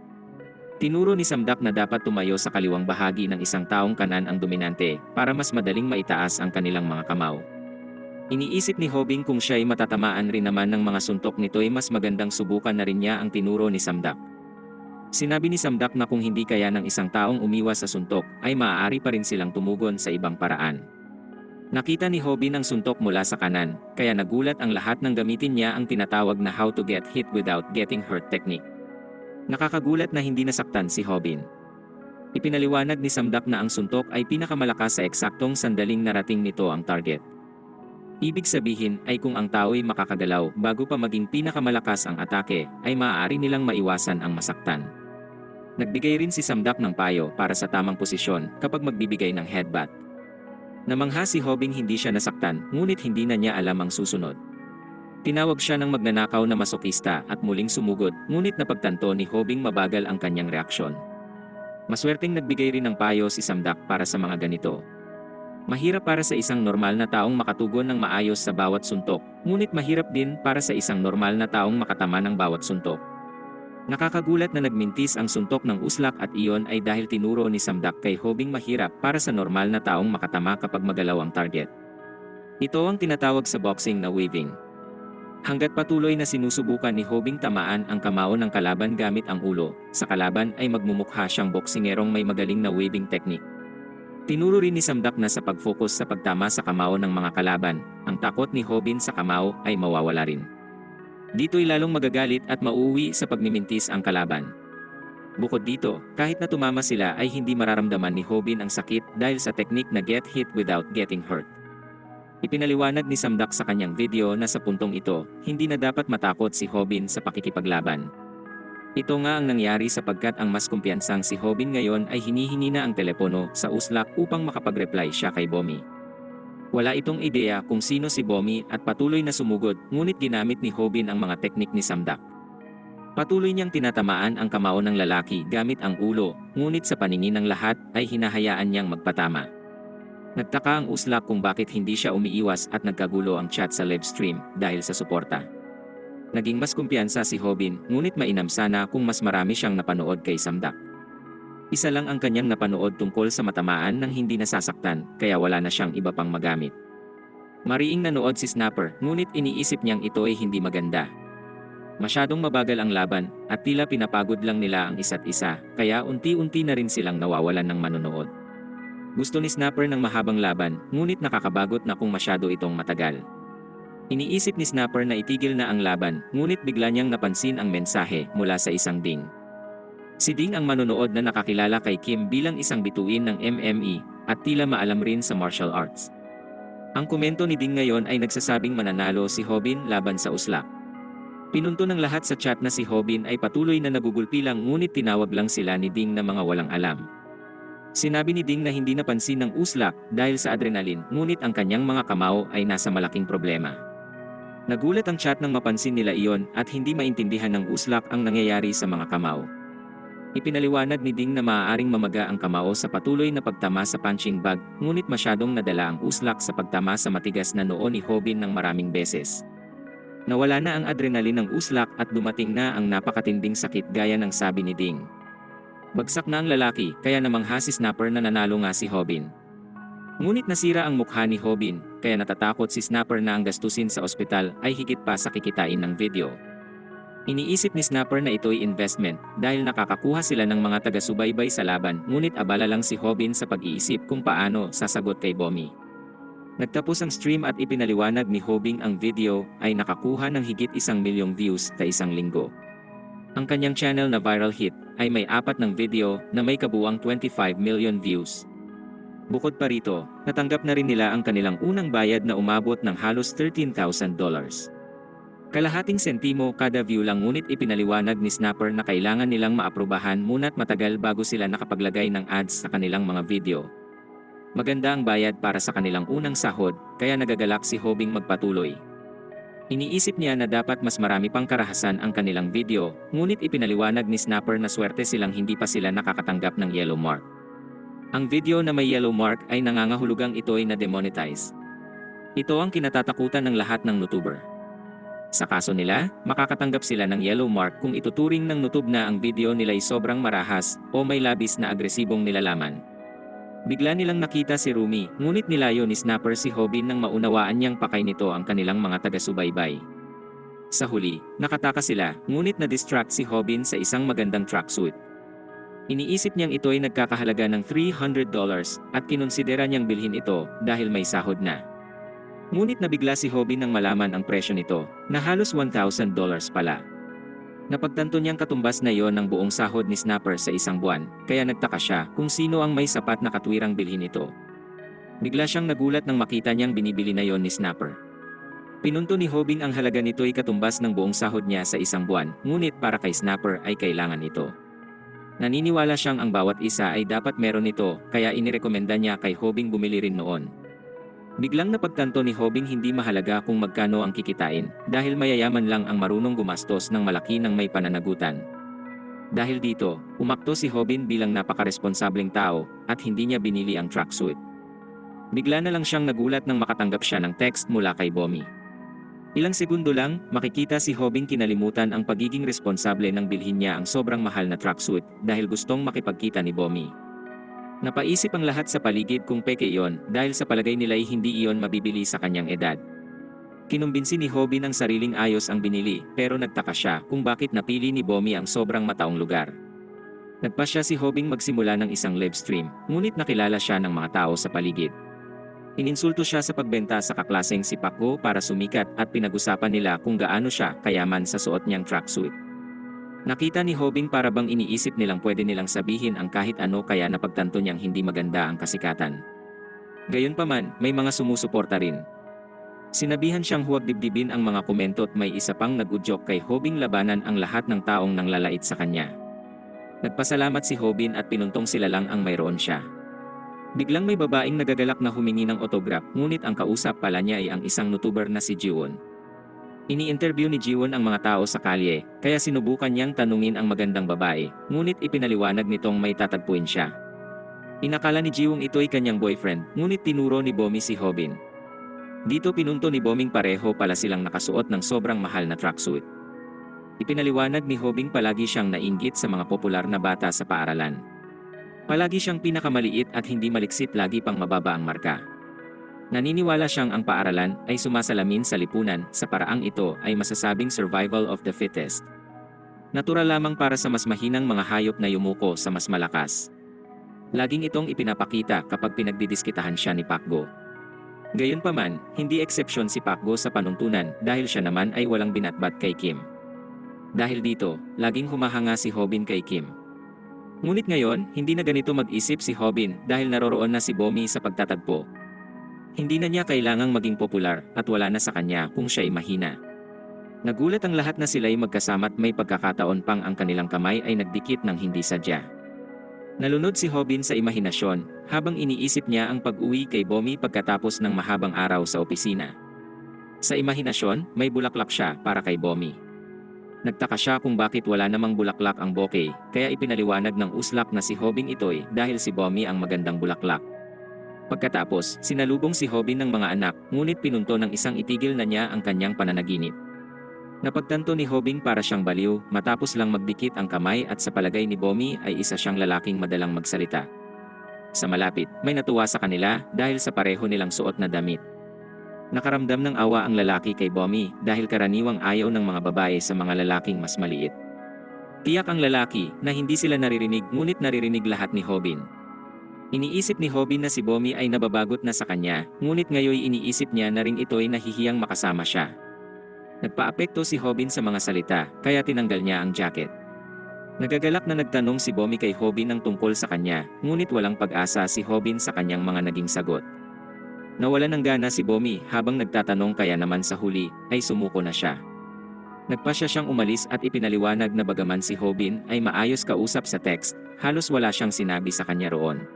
Tinuro ni Samdak na dapat tumayo sa kaliwang bahagi ng isang taong kanan ang dominante para mas madaling maitaas ang kanilang mga kamao. Iniisip ni Hobin kung siya'y matatamaan rin naman ng mga suntok nito'y mas magandang subukan na rin niya ang tinuro ni Samdak. Sinabi ni Samdak na kung hindi kaya ng isang taong umiwas sa suntok, ay maaari pa rin silang tumugon sa ibang paraan. Nakita ni Hobin ang suntok mula sa kanan, kaya nagulat ang lahat nang gamitin niya ang tinatawag na how to get hit without getting hurt technique. Nakakagulat na hindi nasaktan si Hobin. Ipinaliwanag ni Samdak na ang suntok ay pinakamalakas sa eksaktong sandaling narating nito ang target. Ibig sabihin ay kung ang tao'y makakagalaw bago pa maging pinakamalakas ang atake, ay maaari nilang maiwasan ang masaktan. Nagbigay rin si Samdak ng payo para sa tamang posisyon kapag magbibigay ng headbutt. Namangha si Hobin hindi siya nasaktan, ngunit hindi na niya alam ang susunod. Tinawag siya ng magnanakaw na masokista at muling sumugod, ngunit napagtanto ni Hobin mabagal ang kanyang reaksyon. Maswerteng nagbigay rin ng payo si Samdak para sa mga ganito. Mahirap para sa isang normal na taong makatugon ng maayos sa bawat suntok, ngunit mahirap din para sa isang normal na taong makatama ng bawat suntok. Nakakagulat na nagmintis ang suntok ng uslak at iyon ay dahil tinuro ni Samdak kay Hobing mahirap para sa normal na taong makatama kapag magalaw ang target. Ito ang tinatawag sa boxing na weaving. Hanggat patuloy na sinusubukan ni Hobing tamaan ang kamao ng kalaban gamit ang ulo, sa kalaban ay magmumukha siyang boksingerong may magaling na weaving technique. Tinuro rin ni Samdak na sa pag-focus sa pagtama sa kamao ng mga kalaban, ang takot ni Hobin sa kamao ay mawawala rin. Dito'y lalong magagalit at mauuwi sa pagmimintis ang kalaban. Bukod dito, kahit na tumama sila ay hindi mararamdaman ni Hobin ang sakit dahil sa teknik na get hit without getting hurt. Ipinaliwanag ni Samdak sa kanyang video na sa puntong ito, hindi na dapat matakot si Hobin sa pakikipaglaban. Ito nga ang nangyari sapagkat ang mas kumpiyansang si Hobin ngayon ay hinihingi na ang telepono sa uslak upang makapag-reply siya kay Bomi. Wala itong ideya kung sino si Bomi at patuloy na sumugod, ngunit ginamit ni Hobin ang mga teknik ni Samdak. Patuloy niyang tinatamaan ang kamao ng lalaki gamit ang ulo, ngunit sa paningin ng lahat ay hinahayaan niyang magpatama. Nagtaka ang uslak kung bakit hindi siya umiiwas at nagkagulo ang chat sa live stream dahil sa suporta. Naging mas kumpiyansa si Hobin, ngunit mainam sana kung mas marami siyang napanood kay Samdak. Isa lang ang kanyang napanood tungkol sa matamaan nang hindi nasasaktan, kaya wala na siyang iba pang magamit. Mariing nanood si Snapper, ngunit iniisip niyang ito ay hindi maganda. Masyadong mabagal ang laban, at tila pinapagod lang nila ang isa't isa, kaya unti-unti na rin silang nawawalan ng manonood. Gusto ni Snapper ng mahabang laban, ngunit nakakabagot na kung masyado itong matagal. Iniisip ni Snapper na itigil na ang laban, ngunit bigla niyang napansin ang mensahe mula sa isang Ding. Si Ding ang manonood na nakakilala kay Kim bilang isang bituin ng MMA, at tila maalam rin sa martial arts. Ang komento ni Ding ngayon ay nagsasabing mananalo si Hobin laban sa uslak. Pinunto ng lahat sa chat na si Hobin ay patuloy na nagugulpi lang, ngunit tinawag lang sila ni Ding na mga walang alam. Sinabi ni Ding na hindi napansin ng uslak dahil sa adrenaline, ngunit ang kanyang mga kamao ay nasa malaking problema. Nagulat ang chat nang mapansin nila iyon at hindi maintindihan ng uslak ang nangyayari sa mga kamao. Ipinaliwanag ni Ding na maaaring mamaga ang kamao sa patuloy na pagtama sa punching bag, ngunit masyadong nadala ang uslak sa pagtama sa matigas na noo ni Hobin ng maraming beses. Nawala na ang adrenaline ng uslak at dumating na ang napakatinding sakit gaya ng sabi ni Ding. Bagsak na ang lalaki, kaya namangha si Snapper na nanalo nga si Hobin. Ngunit nasira ang mukha ni Hobin, kaya natatakot si Snapper na ang gastusin sa ospital ay higit pa sa kikitain ng video. Iniisip ni Snapper na ito'y investment dahil nakakakuha sila ng mga taga-subaybay sa laban, ngunit abala lang si Hobin sa pag-iisip kung paano sasagot kay Bomi. Nagtapos ang stream at ipinaliwanag ni Hobin ang video ay nakakuha ng higit 1 milyong views sa isang linggo. Ang kanyang channel na viral hit ay may 4 ng video na may kabuuang 25 million views. Bukod pa rito, natanggap na rin nila ang kanilang unang bayad na umabot ng halos $13,000. Kalahating sentimo kada view lang, ngunit ipinaliwanag ni Snapper na kailangan nilang maaprubahan muna't matagal bago sila nakapaglagay ng ads sa kanilang mga video. Maganda ang bayad para sa kanilang unang sahod, kaya nagagalak si Hobing magpatuloy. Iniisip niya na dapat mas marami pang karahasan ang kanilang video, ngunit ipinaliwanag ni Snapper na swerte silang hindi pa sila nakakatanggap ng yellow mark. Ang video na may yellow mark ay nangangahulugang ito'y na-demonetize. Ito ang kinatatakutan ng lahat ng YouTuber. Sa kaso nila, makakatanggap sila ng yellow mark kung ituturing ng YouTube na ang video nila'y sobrang marahas o may labis na agresibong nilalaman. Bigla nilang nakita si Rumi, ngunit nilayo ni Snapper si Hobin nang maunawaan niyang pakay nito ang kanilang mga taga-subaybay. Sa huli, nakataka sila, ngunit na-distract si Hobin sa isang magandang tracksuit. Iniisip niyang ito'y nagkakahalaga ng $300 at kinonsidera niyang bilhin ito dahil may sahod na. Ngunit nabigla si Hobin nang malaman ang presyo nito, na halos $1,000 pala. Napagtanto niyang katumbas na iyon ng buong sahod ni Snapper sa isang buwan, kaya nagtaka siya kung sino ang may sapat na katwirang bilhin ito. Bigla siyang nagulat nang makita niyang binibili na iyon ni Snapper. Pinunto ni Hobin ang halaga nito'y katumbas ng buong sahod niya sa isang buwan, ngunit para kay Snapper ay kailangan ito. Naniniwala siyang ang bawat isa ay dapat meron nito, kaya inirekomenda niya kay Hobin bumili rin noon. Biglang napagtanto ni Hobing hindi mahalaga kung magkano ang kikitain, dahil mayayaman lang ang marunong gumastos ng malaki ng may pananagutan. Dahil dito, umakto si Hobin bilang napakaresponsableng tao, at hindi niya binili ang tracksuit. Bigla na lang siyang nagulat nang makatanggap siya ng text mula kay Bomi. Ilang segundo lang, makikita si Hobing kinalimutan ang pagiging responsable nang bilhin niya ang sobrang mahal na tracksuit dahil gustong makipagkita ni Bomi. Napaisip ang lahat sa paligid kung peke iyon dahil sa palagay nila'y hindi iyon mabibili sa kanyang edad. Kinumbinsi ni Hobin ang sariling ayos ang binili pero nagtaka siya kung bakit napili ni Bomi ang sobrang mataong lugar. Nagpasya si Hobing magsimula ng isang live stream, ngunit nakilala siya ng mga tao sa paligid. Ininsulto siya sa pagbenta sa kaklaseng si Paco para sumikat at pinag-usapan nila kung gaano siya kayaman sa suot niyang tracksuit. Nakita ni Hobing para bang iniisip nilang pwede nilang sabihin ang kahit ano kaya napagtanto niyang hindi maganda ang kasikatan. Gayunpaman, may mga sumusuporta rin. Sinabihan siyang huwag dibdibin ang mga komento at may isa pang nag-udyok kay Hobing labanan ang lahat ng taong nanglalait sa kanya. Nagpasalamat si Hobin at pinuntong sila lang ang mayroon siya. Biglang may babaeng nagagalak na humingi ng autograph ngunit ang kausap pala niya ay ang isang YouTuber na si Jiwon. Ini-interview ni Jiwon ang mga tao sa kalye, kaya sinubukan niyang tanungin ang magandang babae, ngunit ipinaliwanag nitong may tatagpuin siya. Inakala ni Jiwon ito'y kanyang boyfriend, ngunit tinuro ni Bomi si Hobin. Dito pinunto ni Boming pareho pala silang nakasuot ng sobrang mahal na tracksuit. Ipinaliwanag ni Hobing palagi siyang nainggit sa mga popular na bata sa paaralan. Palagi siyang pinakamaliit at hindi maliksit, lagi pang mababa ang marka. Naniniwala siyang ang paaralan ay sumasalamin sa lipunan, sa paraang ito ay masasabing survival of the fittest. Natural lamang para sa mas mahinang mga hayop na yumuko sa mas malakas. Laging itong ipinapakita kapag pinagdidiskitahan siya ni Pacgo. Gayunpaman, hindi eksepsyon si Pacgo sa panuntunan dahil siya naman ay walang binatbat kay Kim. Dahil dito, laging humahanga si Hobin kay Kim. Ngunit ngayon, hindi na ganito mag-isip si Hobin dahil naroroon na si Bomi sa pagtatagpo. Hindi na niya kailangang maging popular at wala na sa kanya kung siya'y mahina. Nagulat ang lahat na sila'y magkasama't may pagkakataon pang ang kanilang kamay ay nagdikit ng hindi sadya. Nalunod si Hobin sa imahinasyon habang iniisip niya ang pag-uwi kay Bomi pagkatapos ng mahabang araw sa opisina. Sa imahinasyon, may bulaklak siya para kay Bomi. Nagtaka siya kung bakit wala namang bulaklak ang bouquet, kaya ipinaliwanag ng uslak na si Hobing ito'y dahil si Bomi ang magandang bulaklak. Pagkatapos, sinalubong si Hobin ng mga anak, ngunit pinunto ng isang itigil na niya ang kanyang pananaginip. Napagtanto ni Hobing para siyang baliw, matapos lang magdikit ang kamay at sa palagay ni Bomi ay isa siyang lalaking madalang magsalita. Sa malapit, may natuwa sa kanila dahil sa pareho nilang suot na damit. Nakaramdam ng awa ang lalaki kay Bomi dahil karaniwang ayaw ng mga babae sa mga lalaking mas maliit. Tiyak ang lalaki na hindi sila naririnig ngunit naririnig lahat ni Hobin. Iniisip ni Hobin na si Bomi ay nababagot na sa kanya, ngunit ngayoy iniisip niya na rin ito'y nahihiyang makasama siya. Nagpaapekto si Hobin sa mga salita, kaya tinanggal niya ang jacket. Nagagalak na nagtanong si Bomi kay Hobin ng tungkol sa kanya, ngunit walang pag-asa si Hobin sa kanyang mga naging sagot. Nawalan ng gana si Bomi habang nagtatanong, kaya naman sa huli ay sumuko na siya. Nagpasya siyang umalis at ipinaliwanag na bagaman si Hobin ay maayos kausap sa text, halos wala siyang sinabi sa kanya roon.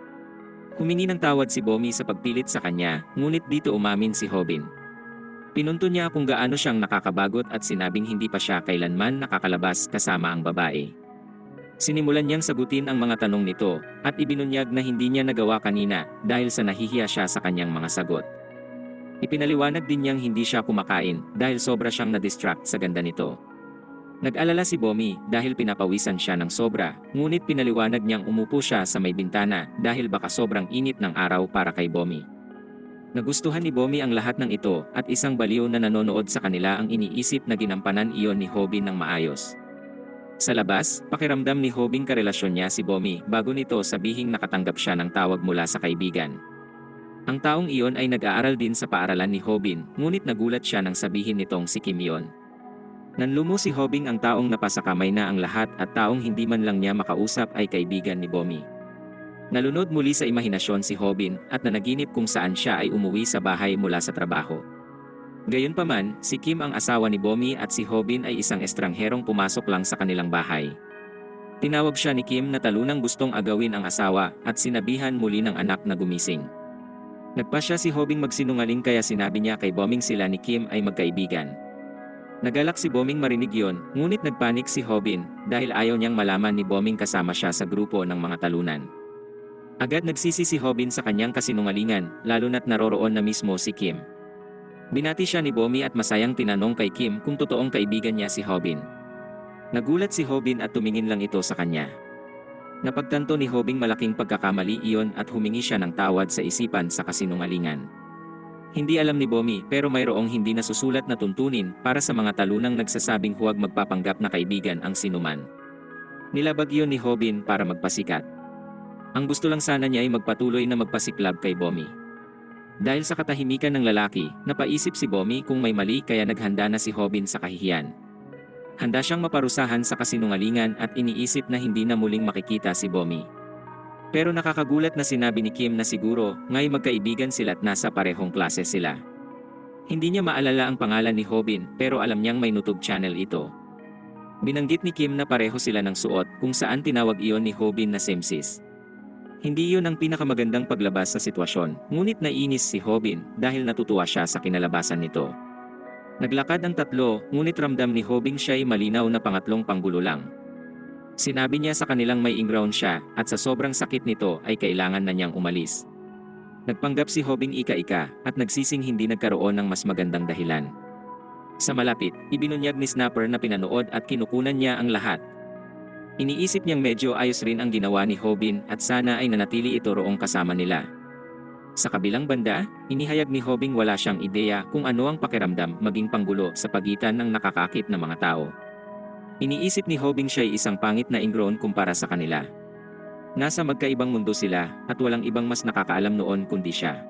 Humingi ng tawad si Bomi sa pagpilit sa kanya, ngunit dito umamin si Hobin. Pinunto niya kung gaano siyang nakakabagot at sinabing hindi pa siya kailanman nakakalabas kasama ang babae. Sinimulan niyang sagutin ang mga tanong nito at ibinunyag na hindi niya nagawa kanina dahil sa nahihiya siya sa kanyang mga sagot. Ipinaliwanag din niyang hindi siya kumakain dahil sobra siyang na-distract sa ganda nito. Nag-alala si Bomi dahil pinapawisan siya ng sobra, ngunit pinaliwanag niyang umupo siya sa may bintana dahil baka sobrang init ng araw para kay Bomi. Nagustuhan ni Bomi ang lahat ng ito at isang baliw na nanonood sa kanila ang iniisip na ginampanan iyon ni Hobin ng maayos. Sa labas, pakiramdam ni Hobing karelasyon niya si Bomi bago nito sabihing nakatanggap siya ng tawag mula sa kaibigan. Ang taong iyon ay nag-aaral din sa paaralan ni Hobin, ngunit nagulat siya nang sabihin nitong si Kim yon. Nanlumo si Hobing ang taong napasakamay na ang lahat at taong hindi man lang niya makausap ay kaibigan ni Bomi. Nalunod muli sa imahinasyon si Hobin at nanaginip kung saan siya ay umuwi sa bahay mula sa trabaho. Gayunpaman, si Kim ang asawa ni Bomi at si Hobin ay isang estrangherong pumasok lang sa kanilang bahay. Tinawag siya ni Kim na talunang gustong agawin ang asawa at sinabihan muli ng anak na gumising. Nagpasya si Hobing magsinungaling kaya sinabi niya kay Boming sila ni Kim ay magkaibigan. Nagalak si Boming marinig yon, ngunit nagpanik si Hobin dahil ayaw niyang malaman ni Boming kasama siya sa grupo ng mga talunan. Agad nagsisi si Hobin sa kanyang kasinungalingan, lalo na't naroroon na mismo si Kim. Binati siya ni Bomi at masayang tinanong kay Kim kung totoong kaibigan niya si Hobin. Nagulat si Hobin at tumingin lang ito sa kanya. Napagtanto ni Hobing malaking pagkakamali iyon at humingi siya ng tawad sa isipan sa kasinungalingan. Hindi alam ni Bomi pero mayroong hindi nasusulat na tuntunin para sa mga talunang nagsasabing huwag magpapanggap na kaibigan ang sinuman. Nilabag iyon ni Hobin para magpasikat. Ang gusto lang sana niya ay magpatuloy na magpasiklab kay Bomi. Dahil sa katahimikan ng lalaki, napaisip si Bomi kung may mali kaya naghanda na si Hobin sa kahihiyan. Handa siyang maparusahan sa kasinungalingan at iniisip na hindi na muling makikita si Bomi. Pero nakakagulat na sinabi ni Kim na siguro nga'y magkaibigan sila at nasa parehong klase sila. Hindi niya maalala ang pangalan ni Hobin pero alam niyang may YouTube channel ito. Binanggit ni Kim na pareho sila ng suot kung saan tinawag iyon ni Hobin na simsis. Hindi iyon ang pinakamagandang paglabas sa sitwasyon, ngunit nainis si Hobin dahil natutuwa siya sa kinalabasan nito. Naglakad ang tatlo, ngunit ramdam ni Hobing siya'y malinaw na pangatlong panggulo lang. Sinabi niya sa kanilang may inground siya at sa sobrang sakit nito ay kailangan na niyang umalis. Nagpanggap si Hobing ika-ika at nagsising hindi nagkaroon ng mas magandang dahilan. Sa malapit, ibinunyag ni Snapper na pinanood at kinukunan niya ang lahat. Iniisip niyang medyo ayos rin ang ginawa ni Hobin at sana ay nanatili ito roong kasama nila. Sa kabilang banda, inihayag ni Hobing wala siyang ideya kung ano ang pakiramdam maging panggulo sa pagitan ng nakakakit na mga tao. Iniisip ni Hobing siya'y isang pangit na ingrown kumpara sa kanila. Nasa magkaibang mundo sila at walang ibang mas nakakaalam noon kundi siya.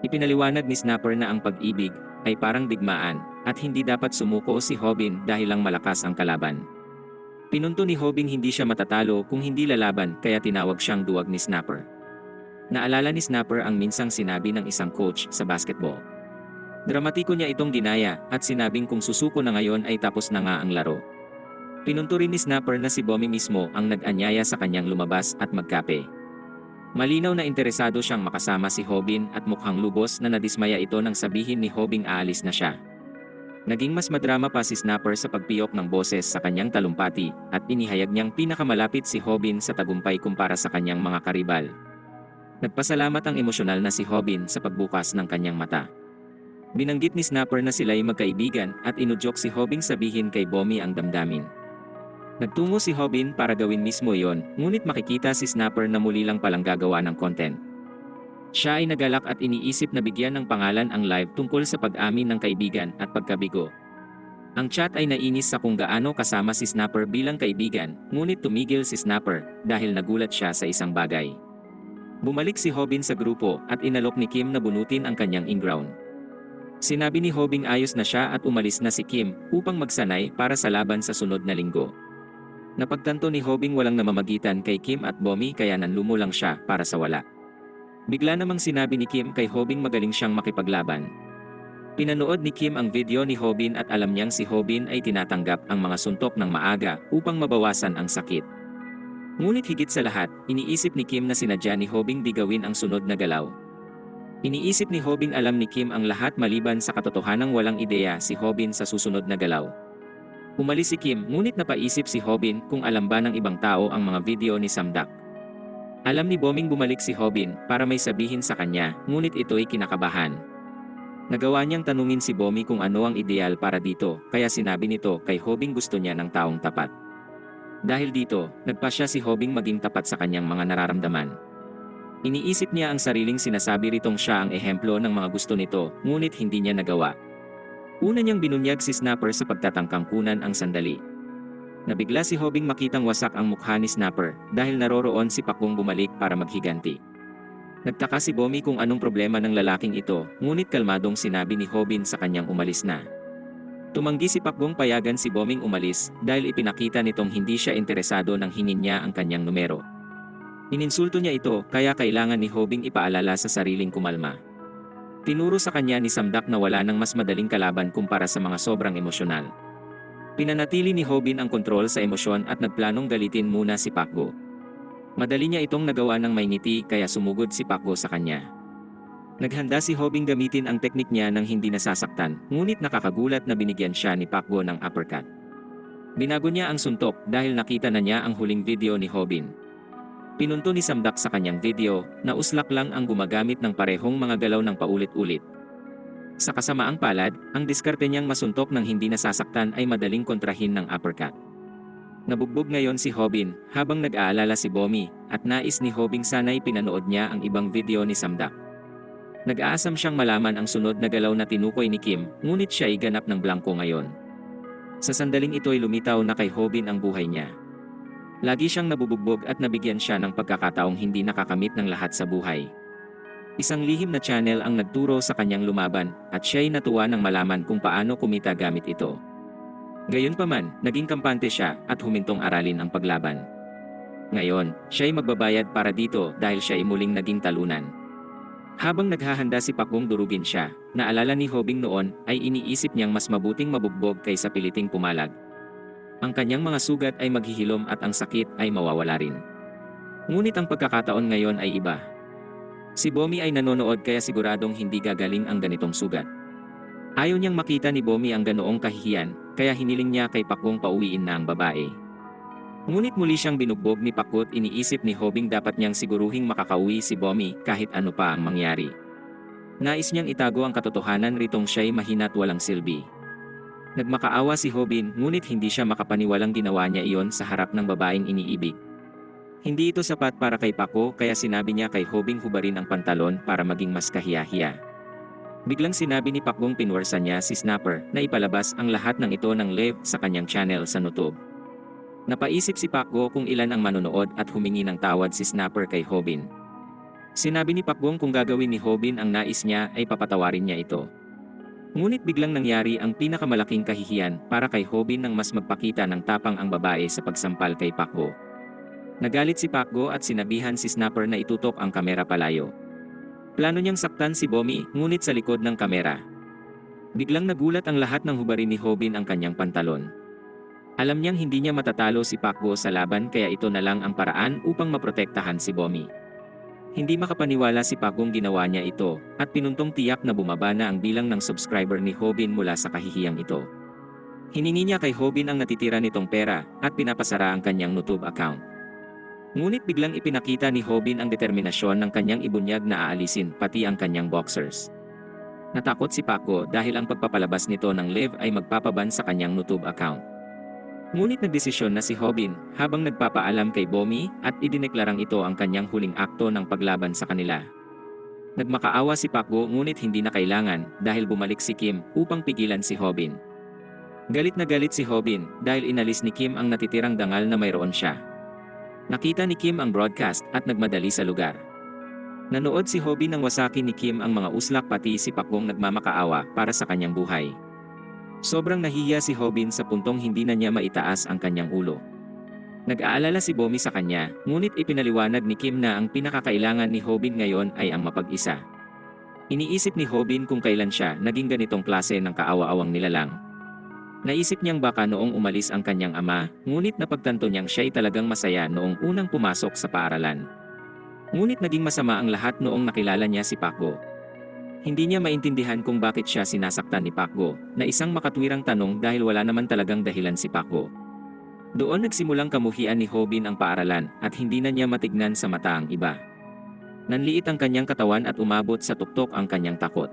Ipinaliwanag ni Snapper na ang pag-ibig ay parang digmaan at hindi dapat sumuko si Hobin dahil lang malakas ang kalaban. Pinunto ni Hobing hindi siya matatalo kung hindi lalaban kaya tinawag siyang duwag ni Snapper. Naalala ni Snapper ang minsang sinabi ng isang coach sa basketball. Dramatiko niya itong ginaya at sinabing kung susuko na ngayon ay tapos na nga ang laro. Pinunto rin ni Snapper na si Bomi mismo ang nag-anyaya sa kanyang lumabas at magkape. Malinaw na interesado siyang makasama si Hobin at mukhang lubos na nadismaya ito nang sabihin ni Hobing aalis na siya. Naging mas madrama pa si Snapper sa pagpiyok ng boses sa kanyang talumpati at inihayag niyang pinakamalapit si Hobin sa tagumpay kumpara sa kanyang mga karibal. Nagpasalamat ang emosyonal na si Hobin sa pagbukas ng kanyang mata. Binanggit ni Snapper na sila'y magkaibigan at inudyok si Hobing sabihin kay Bomi ang damdamin. Nagtungo si Hobin para gawin mismo yon, ngunit makikita si Snapper na muli lang palang gagawa ng content. Siya ay nagalak at iniisip na bigyan ng pangalan ang live tungkol sa pag-amin ng kaibigan at pagkabigo. Ang chat ay nainis sa kung gaano kasama si Snapper bilang kaibigan, ngunit tumigil si Snapper dahil nagulat siya sa isang bagay. Bumalik si Hobin sa grupo at inalok ni Kim na bunutin ang kanyang inground. Sinabi ni Hobing ayos na siya at umalis na si Kim upang magsanay para sa laban sa sunod na linggo. Napagtanto ni Hobing walang namamagitan kay Kim at Bomi kaya nanlumo lang siya para sa wala. Bigla namang sinabi ni Kim kay Hobing magaling siyang makipaglaban. Pinanood ni Kim ang video ni Hobin at alam niyang si Hobin ay tinatanggap ang mga suntok ng maaga upang mabawasan ang sakit. Ngunit higit sa lahat, iniisip ni Kim na sinadya ni Hobing di gawin ang sunod na galaw. Iniisip ni Hobing alam ni Kim ang lahat maliban sa katotohanang walang ideya si Hobin sa susunod na galaw. Umalis si Kim ngunit napaisip si Hobin kung alam ba ng ibang tao ang mga video ni Samdak. Alam ni Boming bumalik si Hobin para may sabihin sa kanya, ngunit ito'y kinakabahan. Nagawa niyang tanungin si Bomi kung ano ang ideal para dito, kaya sinabi nito kay Hobing gusto niya ng taong tapat. Dahil dito, nagpasya si Hobing maging tapat sa kanyang mga nararamdaman. Iniisip niya ang sariling sinasabi ritong siya ang ehemplo ng mga gusto nito, ngunit hindi niya nagawa. Una niyang binunyag si Snapper sa pagtatangkang kunan ang sandali. Nabigla si Hobing makitang wasak ang mukha ni Snapper dahil naroroon si Pakbong bumalik para maghiganti. Nagtaka si Bomi kung anong problema ng lalaking ito, ngunit kalmadong sinabi ni Hobin sa kanyang umalis na. Tumanggi si Pakbong payagan si Boming umalis dahil ipinakita nitong hindi siya interesado nang hingin niya ang kanyang numero. Ininsulto niya ito kaya kailangan ni Hobing ipaalala sa sariling kumalma. Tinuro sa kanya ni Samdak na wala nang mas madaling kalaban kumpara sa mga sobrang emosyonal. Pinanatili ni Hobin ang kontrol sa emosyon at nagplanong galitin muna si Pakbo. Madali niya itong nagawa ng may ngiti kaya sumugod si Pakbo sa kanya. Naghanda si Hobing gamitin ang teknik niya nang hindi nasasaktan, ngunit nakakagulat na binigyan siya ni Pakbo ng uppercut. Binago niya ang suntok dahil nakita na niya ang huling video ni Hobin. Pinunto ni Samdak sa kanyang video na uslak lang ang gumagamit ng parehong mga galaw ng paulit-ulit. Sa kasamaang palad, ang diskarte niyang masuntok ng hindi nasasaktan ay madaling kontrahin ng uppercut. Nabugbog ngayon si Hobin habang nag-aalala si Bomi at nais ni Hobing sana'y pinanood niya ang ibang video ni Samdak. Nag-aasam siyang malaman ang sunod na galaw na tinukoy ni Kim, ngunit siya ay ganap ng blangko ngayon. Sa sandaling ito'y lumitaw na kay Hobin ang buhay niya. Lagi siyang nabubugbog at nabigyan siya ng pagkakataong hindi nakakamit ng lahat sa buhay. Isang lihim na channel ang nagturo sa kanyang lumaban at siya'y natuwa nang malaman kung paano kumita gamit ito. Gayunpaman, naging kampante siya at humintong aralin ang paglaban. Ngayon, siya'y magbabayad para dito dahil siya'y muling naging talunan. Habang naghahanda si Pakbong durugin siya, naalala ni Hobing noon ay iniisip niyang mas mabuting mabugbog kaysa piliting pumalag. Ang kanyang mga sugat ay maghihilom at ang sakit ay mawawala rin. Ngunit ang pagkakataon ngayon ay iba. Si Bomi ay nanonood kaya siguradong hindi gagaling ang ganitong sugat. Ayaw niyang makita ni Bomi ang ganoong kahihiyan, kaya hiniling niya kay Pakbong pauwiin na ang babae. Ngunit muli siyang binugbog ni Pakbot, iniisip ni Hobing dapat niyang siguruhing makakauwi si Bomi kahit ano pa ang mangyari. Nais niyang itago ang katotohanan ritong siya'y mahina't walang silbi. Nagmakaawa si Hobin ngunit hindi siya makapaniwalang ginawa niya iyon sa harap ng babaeng iniibig. Hindi ito sapat para kay Paco kaya sinabi niya kay Hobing hubarin ang pantalon para maging mas kahiya-hiya. Biglang sinabi ni Pakbong pinwersa niya si Snapper na ipalabas ang lahat ng ito ng live sa kanyang channel sa YouTube. Napaisip si Pakgo kung ilan ang manonood at humingi ng tawad si Snapper kay Hobin. Sinabi ni Pakbong kung gagawin ni Hobin ang nais niya ay papatawarin niya ito. Ngunit biglang nangyari ang pinakamalaking kahihiyan para kay Hobin nang mas magpakita ng tapang ang babae sa pagsampal kay Pakgo. Nagalit si Pakgo at sinabihan si Snapper na itutok ang kamera palayo. Plano niyang saktan si Bomi ngunit sa likod ng kamera. Biglang nagulat ang lahat nang hubarin ni Hobin ang kanyang pantalon. Alam niyang hindi niya matatalo si Pakgo sa laban kaya ito na lang ang paraan upang maprotektahan si Bomi. Hindi makapaniwala si Pakgong ginawa niya ito at pinuntong tiyak na bumaba na ang bilang ng subscriber ni Hobin mula sa kahihiyang ito. Hiningi niya kay Hobin ang natitira nitong pera at pinapasara ang kanyang YouTube account. Ngunit biglang ipinakita ni Hobin ang determinasyon ng kanyang ibunyag na aalisin pati ang kanyang boxers. Natakot si Pakgo dahil ang pagpapalabas nito ng live ay magpapaban sa kanyang YouTube account. Ngunit nagdesisyon na si Hobin habang nagpapaalam kay Bomi at idineklarang ito ang kanyang huling akto ng paglaban sa kanila. Nagmakaawa si Pakgo ngunit hindi na kailangan dahil bumalik si Kim upang pigilan si Hobin. Galit na galit si Hobin dahil inalis ni Kim ang natitirang dangal na mayroon siya. Nakita ni Kim ang broadcast at nagmadali sa lugar. Nanood si Hobin nang wasakin ni Kim ang mga uslak pati si Pakbong nagmamakaawa para sa kanyang buhay. Sobrang nahihiya si Hobin sa puntong hindi na niya maitaas ang kanyang ulo. Nag-aalala si Bomi sa kanya, ngunit ipinaliwanag ni Kim na ang pinakakailangan ni Hobin ngayon ay ang mapag-isa. Iniisip ni Hobin kung kailan siya naging ganitong klase ng kaawa-awang nilalang. Naisip niyang baka noong umalis ang kanyang ama, ngunit napagtanto niyang siya'y talagang masaya noong unang pumasok sa paaralan. Ngunit naging masama ang lahat noong nakilala niya si Pakgo. Hindi niya maintindihan kung bakit siya sinasaktan ni Pakgo, na isang makatwirang tanong dahil wala naman talagang dahilan si Pakgo. Doon nagsimulang kamuhian ni Hobin ang paaralan at hindi na niya matignan sa mata ang iba. Nanliit ang kanyang katawan at umabot sa tuktok ang kanyang takot.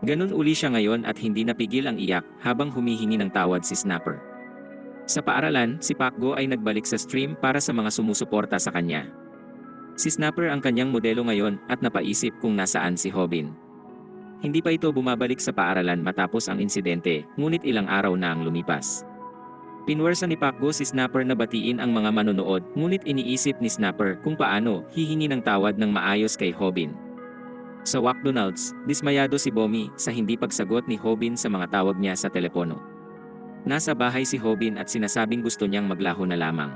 Ganun uli siya ngayon at hindi napigil ang iyak habang humihingi ng tawad si Snapper. Sa paaralan, si Pakgo ay nagbalik sa stream para sa mga sumusuporta sa kanya. Si Snapper ang kanyang modelo ngayon at napaisip kung nasaan si Hobin. Hindi pa ito bumabalik sa paaralan matapos ang insidente, ngunit ilang araw na ang lumipas. Pinwersa ni Pakgo si Snapper na batiin ang mga manonood, ngunit iniisip ni Snapper kung paano hihingi ng tawad ng maayos kay Hobin. Sa McDonald's, dismayado si Bomi sa hindi pagsagot ni Hobin sa mga tawag niya sa telepono. Nasa bahay si Hobin at sinasabing gusto niyang maglaho na lamang.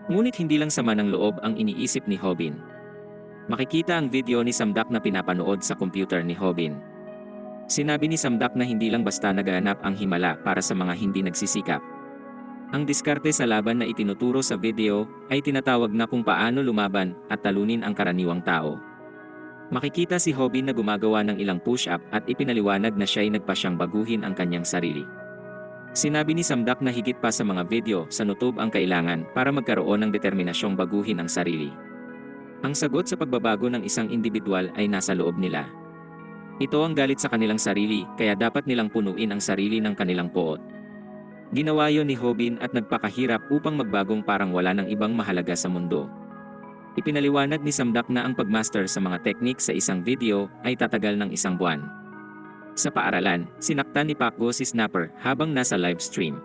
Ngunit hindi lang sama ng loob ang iniisip ni Hobin. Makikita ang video ni Samdak na pinapanood sa computer ni Hobin. Sinabi ni Samdak na hindi lang basta nagaganap ang himala para sa mga hindi nagsisikap. Ang diskarte sa laban na itinuturo sa video ay tinatawag na kung paano lumaban at talunin ang karaniwang tao. Makikita si Hobin na gumagawa ng ilang push-up at ipinaliwanag na siya'y nagpasyang baguhin ang kanyang sarili. Sinabi ni Samdak na higit pa sa mga video sa YouTube ang kailangan para magkaroon ng determinasyong baguhin ang sarili. Ang sagot sa pagbabago ng isang individual ay nasa loob nila. Ito ang galit sa kanilang sarili, kaya dapat nilang punuin ang sarili ng kanilang poot. Ginawa yon ni Hobin at nagpakahirap upang magbagong parang wala ng ibang mahalaga sa mundo. Ipinaliwanag ni Samdak na ang pagmaster sa mga teknik sa isang video ay tatagal ng 1 buwan. Sa paaralan, sinaktan ni Pacboo si Snapper habang nasa live stream.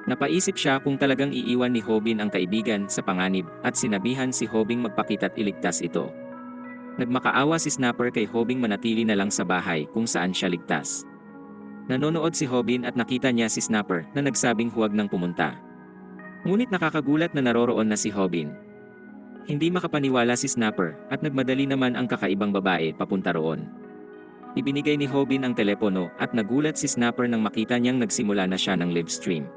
Napaisip siya kung talagang iiwan ni Hobin ang kaibigan sa panganib at sinabihan si Hobing magpakita't iligtas ito. Nagmakaawa si Snapper kay Hobing manatili na lang sa bahay kung saan siya ligtas. Nanonood si Hobin at nakita niya si Snapper na nagsabing huwag nang pumunta. Ngunit nakakagulat na naroroon na si Hobin. Hindi makapaniwala si Snapper at nagmadali naman ang kakaibang babae papunta roon. Ibinigay ni Hobin ang telepono at nagulat si Snapper nang makita niyang nagsimula na siya ng live stream.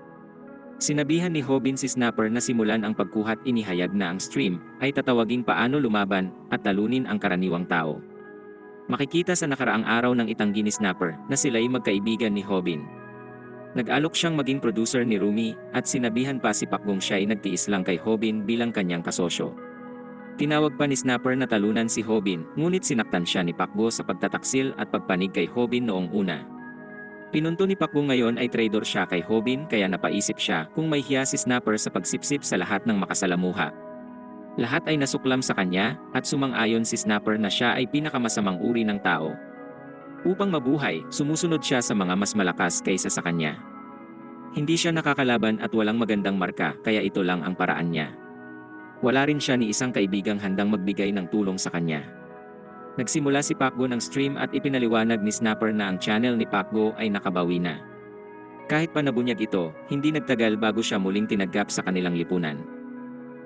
Sinabihan ni Hobin si Snapper na simulan ang pagkuhat, inihayag na ang stream ay tatawaging paano lumaban at talunin ang karaniwang tao. Makikita sa nakaraang araw ng itanggi ni Snapper na sila'y magkaibigan ni Hobin. Nag-alok siyang maging producer ni Rumi at sinabihan pa si Pacboong siya'y nagtiis lang kay Hobin bilang kanyang kasosyo. Tinawag pa ni Snapper na talunan si Hobin, ngunit sinaktan siya ni Pacboong sa pagtataksil at pagpanig kay Hobin noong una. Pinunto ni Pacboong ngayon ay traidor siya kay Hobin, kaya napaisip siya kung may hiya si Snapper sa pagsipsip sa lahat ng makasalamuha. Lahat ay nasuklam sa kanya at sumang-ayon si Snapper na siya ay pinakamasamang uri ng tao. Upang mabuhay, sumusunod siya sa mga mas malakas kaysa sa kanya. Hindi siya nakakalaban at walang magandang marka, kaya ito lang ang paraan niya. Wala rin siya ni isang kaibigang handang magbigay ng tulong sa kanya. Nagsimula si Pacboong ng stream at ipinaliwanag ni Snapper na ang channel ni Pacboong ay nakabawi na. Kahit pa nabunyag ito, hindi nagtagal bago siya muling tinagap sa kanilang lipunan.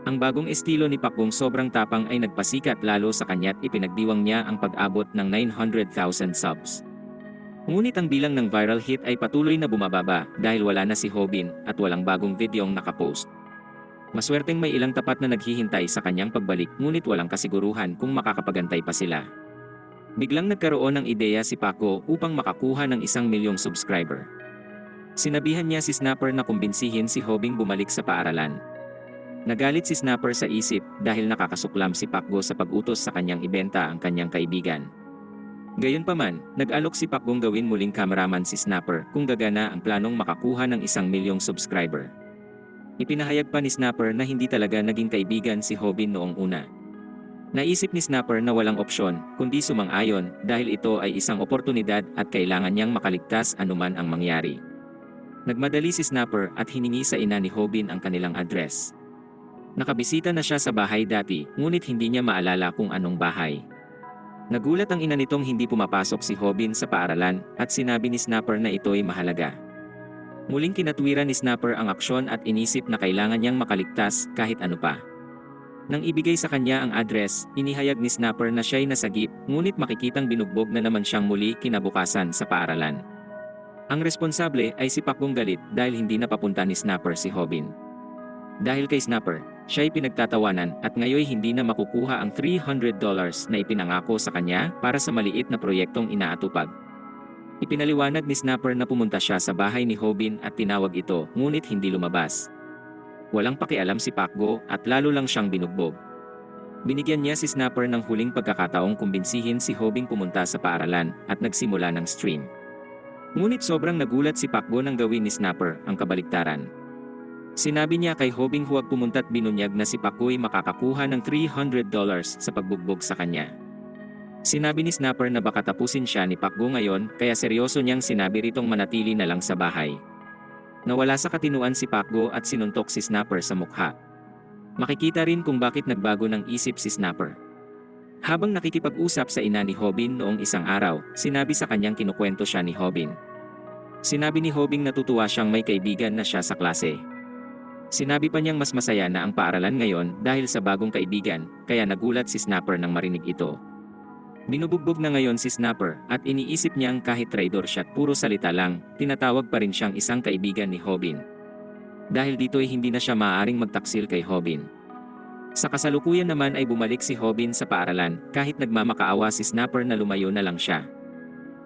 Ang bagong estilo ni Pacboong sobrang tapang ay nagpasikat lalo sa kanya't ipinagdiwang niya ang pag-abot ng 900,000 subs. Ngunit ang bilang ng viral hit ay patuloy na bumababa dahil wala na si Hobin at walang bagong videong nakapost. Maswerteng may ilang tapat na naghihintay sa kanyang pagbalik, ngunit walang kasiguruhan kung makakapagantay pa sila. Biglang nagkaroon ng ideya si Pacboong upang makakuha ng 1 milyong subscriber. Sinabihan niya si Snapper na kumbinsihin si Hobing bumalik sa paaralan. Nagalit si Snapper sa isip dahil nakakasuklam si Pacboong sa pag-utos sa kanyang ibenta ang kanyang kaibigan. Gayunpaman, nag-alok si Pacboong gawin muling cameraman si Snapper kung gagana ang planong makakuha ng 1 milyong subscriber. Ipinahayag pa ni Snapper na hindi talaga naging kaibigan si Hobin noong una. Naisip ni Snapper na walang opsyon kundi sumang-ayon dahil ito ay isang oportunidad at kailangan niyang makaligtas anuman ang mangyari. Nagmadali si Snapper at hiningi sa ina ni Hobin ang kanilang address. Nakabisita na siya sa bahay dati, ngunit hindi niya maalala kung anong bahay. Nagulat ang ina nitong hindi pumapasok si Hobin sa paaralan at sinabi ni Snapper na ito'y mahalaga. Muling kinatwiran ni Snapper ang aksyon at inisip na kailangan niyang makaligtas kahit ano pa. Nang ibigay sa kanya ang address, inihayag ni Snapper na siya'y nasagip, ngunit makikitang binugbog na naman siyang muli kinabukasan sa paaralan. Ang responsable ay si Pacboong galit dahil hindi napapunta ni Snapper si Hobin. Dahil kay Snapper, siya'y pinagtatawanan at ngayoy hindi na makukuha ang $300 na ipinangako sa kanya para sa maliit na proyektong inaatupag. Ipinaliwanag ni Snapper na pumunta siya sa bahay ni Hobin at tinawag ito, ngunit hindi lumabas. Walang pakialam si Pacboong at lalo lang siyang binugbog. Binigyan niya si Snapper ng huling pagkakataong kumbinsihin si Hobing pumunta sa paaralan at nagsimula ng stream. Ngunit sobrang nagulat si Pacboong nang gawin ni Snapper ang kabaliktaran. Sinabi niya kay Hobing huwag pumunta't binunyag na si Pacboong makakakuha ng $300 sa pagbugbog sa kanya. Sinabi ni Snapper na baka tapusin siya ni Pacboong ngayon, kaya seryoso niyang sinabi ritong manatili na lang sa bahay. Nawala sa katinuan si Pacboong at sinuntok si Snapper sa mukha. Makikita rin kung bakit nagbago ng isip si Snapper. Habang nakikipag-usap sa ina ni Hobin noong isang araw, sinabi sa kanyang kinukwento siya ni Hobin. Sinabi ni Hobing natutuwa siyang may kaibigan na siya sa klase. Sinabi pa niyang mas masaya na ang paaralan ngayon dahil sa bagong kaibigan, kaya nagulat si Snapper nang marinig ito. Binubugbog na ngayon si Snapper at iniisip niyang kahit traidor siya at puro salita lang, tinatawag pa rin siyang isang kaibigan ni Hobin. Dahil dito'y hindi na siya maaaring magtaksil kay Hobin. Sa kasalukuyan naman ay bumalik si Hobin sa paaralan kahit nagmamakaawa si Snapper na lumayo na lang siya.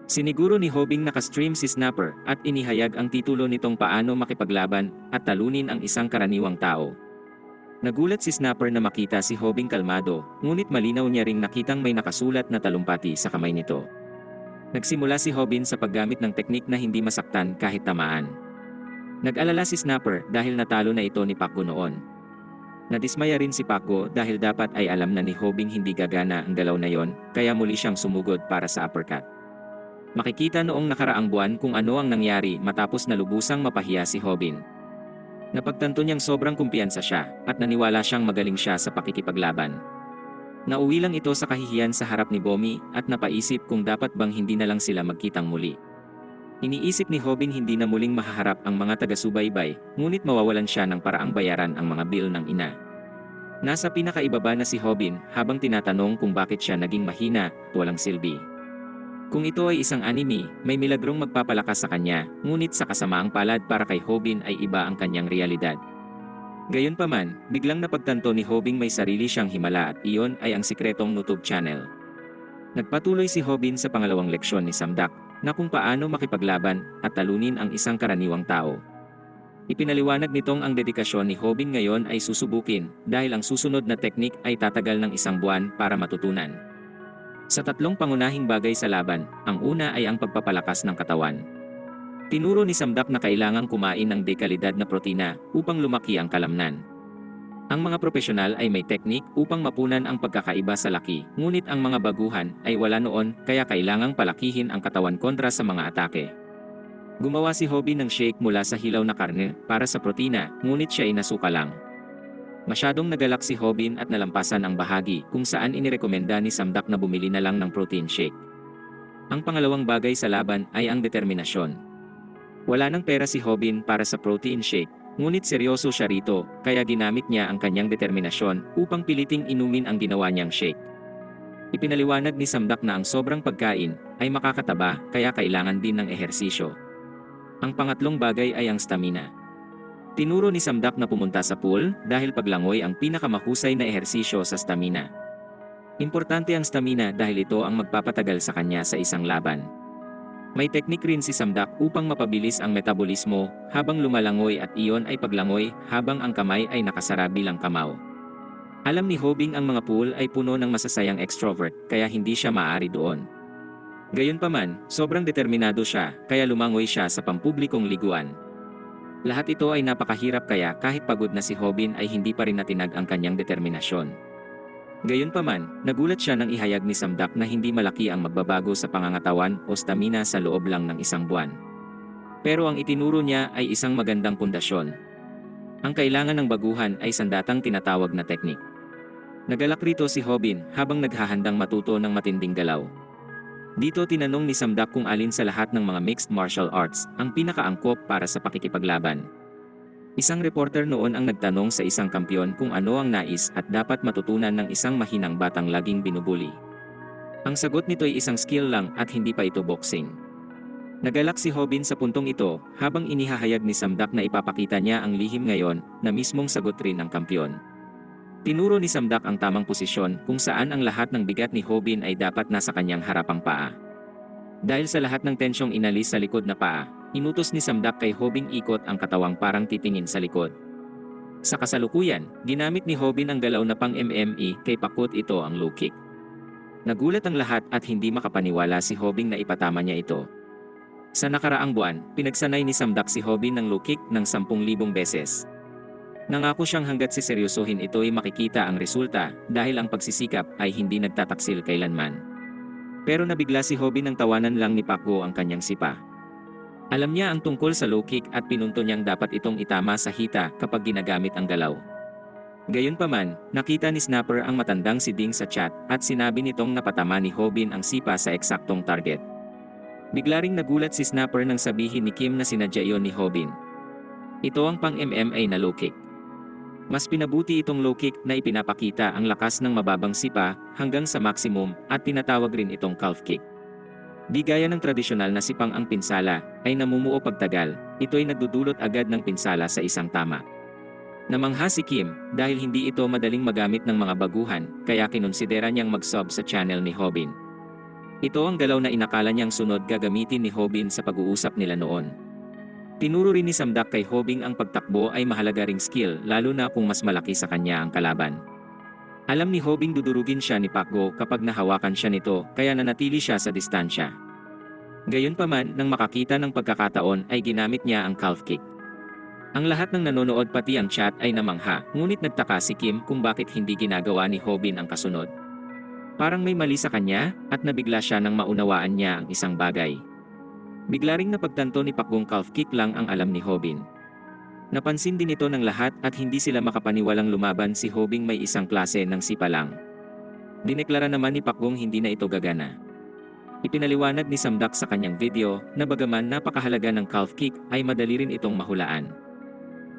Siniguro ni Hobing nakastream si Snapper at inihayag ang titulo nitong paano makipaglaban at talunin ang isang karaniwang tao. Nagulat si Snapper na makita si Hobing kalmado, ngunit malinaw niya ring nakitang may nakasulat na talumpati sa kamay nito. Nagsimula si Hobin sa paggamit ng teknik na hindi masaktan kahit tamaan. Nag-alala si Snapper dahil natalo na ito ni Pacquiao noon. Nadismaya rin si Pacquiao dahil dapat ay alam na ni Hobin hindi gagana ang galaw na yon, kaya muli siyang sumugod para sa uppercut. Makikita noong nakaraang buwan kung ano ang nangyari matapos na lubusang mapahiya si Hobin. Napagtanto niyang sobrang kumpiyansa siya at naniwala siyang magaling siya sa pakikipaglaban. Nauwi lang ito sa kahihiyan sa harap ni Bomi at napaisip kung dapat bang hindi na lang sila magkitang muli. Iniisip ni Hobin hindi na muling mahaharap ang mga taga-subaybay, ngunit mawawalan siya ng paraang bayaran ang mga bill ng ina. Nasa pinakaibaba na si Hobin habang tinatanong kung bakit siya naging mahina at walang silbi. Kung ito ay isang anime, may milagrong magpapalakas sa kanya, ngunit sa kasamaang palad para kay Hobin ay iba ang kanyang realidad. Gayunpaman, biglang napagtanto ni Hobin may sarili siyang himala at iyon ay ang sikretong YouTube channel. Nagpatuloy si Hobin sa pangalawang leksyon ni Samdak na kung paano makipaglaban at talunin ang isang karaniwang tao. Ipinaliwanag nitong ang dedikasyon ni Hobin ngayon ay susubukin dahil ang susunod na teknik ay tatagal ng 1 buwan para matutunan. Sa 3 pangunahing bagay sa laban, ang una ay ang pagpapalakas ng katawan. Tinuro ni Samdak na kailangang kumain ng dekalidad na protina upang lumaki ang kalamnan. Ang mga profesional ay may teknik upang mapunan ang pagkakaiba sa laki, ngunit ang mga baguhan ay wala noon kaya kailangang palakihin ang katawan kontra sa mga atake. Gumawa si Hobin ng shake mula sa hilaw na karne para sa protina, ngunit siya ay nasuka lang. Masyadong nagalak si Hobin at nalampasan ang bahagi kung saan inirekomenda ni Samdak na bumili na lang ng protein shake. Ang pangalawang bagay sa laban ay ang determinasyon. Wala nang pera si Hobin para sa protein shake, ngunit seryoso siya rito, kaya ginamit niya ang kanyang determinasyon upang piliting inumin ang ginawa niyang shake. Ipinaliwanag ni Samdak na ang sobrang pagkain ay makakataba kaya kailangan din ng ehersisyo. Ang pangatlong bagay ay ang stamina. Tinuro ni Samdak na pumunta sa pool dahil paglangoy ang pinakamahusay na ehersisyo sa stamina. Importante ang stamina dahil ito ang magpapatagal sa kanya sa isang laban. May teknik rin si Samdak upang mapabilis ang metabolismo habang lumalangoy at iyon ay paglangoy habang ang kamay ay nakasara bilang kamao. Alam ni Hobin ang mga pool ay puno ng masasayang extrovert kaya hindi siya maaari doon. Gayunpaman, sobrang determinado siya kaya lumangoy siya sa pampublikong liguan. Lahat ito ay napakahirap kaya kahit pagod na si Hobin ay hindi pa rin natinag ang kanyang determinasyon. Gayunpaman, nagulat siya nang ihayag ni Samdak na hindi malaki ang magbabago sa pangangatawan o stamina sa loob lang ng 1 buwan. Pero ang itinuro niya ay isang magandang pundasyon. Ang kailangan ng baguhan ay sandatang tinatawag na teknik. Nagalak rito si Hobin habang naghahandang matuto ng matinding galaw. Dito tinanong ni Samdak kung alin sa lahat ng mga mixed martial arts ang pinakaangkop para sa pakikipaglaban. Isang reporter noon ang nagtanong sa isang kampyon kung ano ang nais at dapat matutunan ng isang mahinang batang laging binubuli. Ang sagot nito ay isang skill lang at hindi pa ito boxing. Nagalak si Hobin sa puntong ito habang inihahayag ni Samdak na ipapakita niya ang lihim ngayon na mismong sagot rin ng kampyon. Tinuro ni Samdak ang tamang posisyon kung saan ang lahat ng bigat ni Hobin ay dapat nasa kanyang harapang paa. Dahil sa lahat ng tensyong inalis sa likod na paa, inutos ni Samdak kay Hobin ikot ang katawang parang titingin sa likod. Sa kasalukuyan, ginamit ni Hobin ang galaw na pang MMA kay Pacquiao ito ang low kick. Nagulat ang lahat at hindi makapaniwala si Hobin na ipatama niya ito. Sa nakaraang buwan, pinagsanay ni Samdak si Hobin ng low kick ng 10,000 beses. Nangako siyang hanggat siseryosohin ito ay makikita ang resulta dahil ang pagsisikap ay hindi nagtataksil kailanman. Pero nabigla si Hobin nang tawanan lang ni Pacquiao ang kanyang sipa. Alam niya ang tungkol sa low kick at pinunto niyang dapat itong itama sa hita kapag ginagamit ang galaw. Gayunpaman, nakita ni Snapper ang matandang si Ding sa chat at sinabi nitong napatama ni Hobin ang sipa sa eksaktong target. Bigla ring nagulat si Snapper nang sabihin ni Kim na sinadya iyon ni Hobin. Ito ang pang MMA na low kick. Mas pinabuti itong low kick na ipinapakita ang lakas ng mababang sipa hanggang sa maximum at tinatawag rin itong calf kick. Di gaya ng tradisyonal na sipang ang pinsala ay namumuo pagtagal, ito ay nagdudulot agad ng pinsala sa isang tama. Namangha si Kim dahil hindi ito madaling magamit ng mga baguhan kaya kinonsidera niyang mag-sub sa channel ni Hobin. Ito ang galaw na inakala niyang sunod gagamitin ni Hobin sa pag-uusap nila noon. Tinuro rin ni Samdak kay Hobin ang pagtakbo ay mahalaga ring skill lalo na kung mas malaki sa kanya ang kalaban. Alam ni Hobin dudurugin siya ni Pacquiao kapag nahawakan siya nito kaya nanatili siya sa distansya. Gayunpaman, nang makakita ng pagkakataon ay ginamit niya ang calf kick. Ang lahat ng nanonood pati ang chat ay namangha, ngunit nagtaka si Kim kung bakit hindi ginagawa ni Hobin ang kasunod. Parang may mali sa kanya, at nabigla siya nang maunawaan niya ang isang bagay. Bigla ring napagtanto ni Pakbong calf kick lang ang alam ni Hobin. Napansin din ito ng lahat at hindi sila makapaniwalang lumaban si Hobing may isang klase ng sipa lang. Dineklara naman ni Pakbong hindi na ito gagana. Ipinaliwanag ni Samdak sa kanyang video na bagaman napakahalaga ng calf kick ay madali rin itong mahulaan.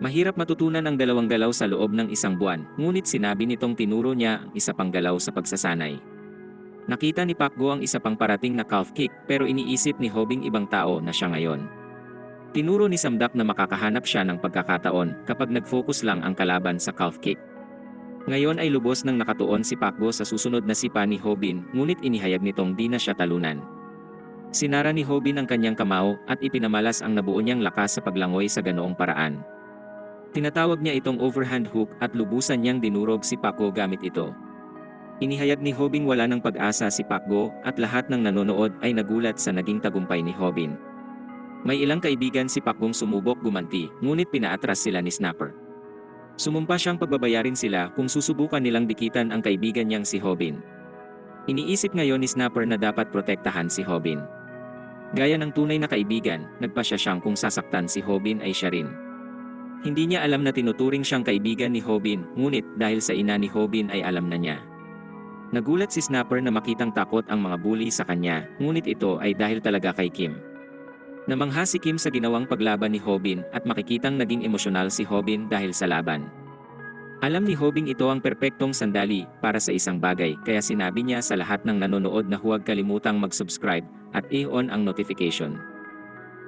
Mahirap matutunan ang dalawang galaw sa loob ng isang buwan, ngunit sinabi nitong tinuro niya ang isa pang galaw sa pagsasanay. Nakita ni Pakgo ang isa pang parating na calf kick pero iniisip ni Hobing ibang tao na siya ngayon. Tinuro ni Samdak na makakahanap siya ng pagkakataon kapag nag-focus lang ang kalaban sa calf kick. Ngayon ay lubos nang nakatuon si Pakgo sa susunod na sipa ni Hobin, ngunit inihayag nitong di na siya talunan. Sinara ni Hobin ang kanyang kamao at ipinamalas ang nabuo niyang lakas sa paglangoy sa ganoong paraan. Tinatawag niya itong overhand hook at lubusan niyang dinurog si Pakgo gamit ito. Inihayag ni Hobing wala ng pag-asa si Pakgo at lahat ng nanonood ay nagulat sa naging tagumpay ni Hobin. May ilang kaibigan si Pakbong sumubok gumanti, ngunit pinaatras sila ni Snapper. Sumumpa siyang pagbabayarin sila kung susubukan nilang dikitan ang kaibigan niyang si Hobin. Iniisip ngayon ni Snapper na dapat protektahan si Hobin. Gaya ng tunay na kaibigan, nagpasya siyang kung sasaktan si Hobin ay siya rin. Hindi niya alam na tinuturing siyang kaibigan ni Hobin, ngunit dahil sa ina ni Hobin ay alam na niya. Nagulat si Snapper na makitang takot ang mga bully sa kanya, ngunit ito ay dahil talaga kay Kim. Namangha si Kim sa ginawang paglaban ni Hobin at makikitang naging emosyonal si Hobin dahil sa laban. Alam ni Hobing ito ang perpektong sandali para sa isang bagay kaya sinabi niya sa lahat ng nanonood na huwag kalimutang mag-subscribe at i-on ang notification.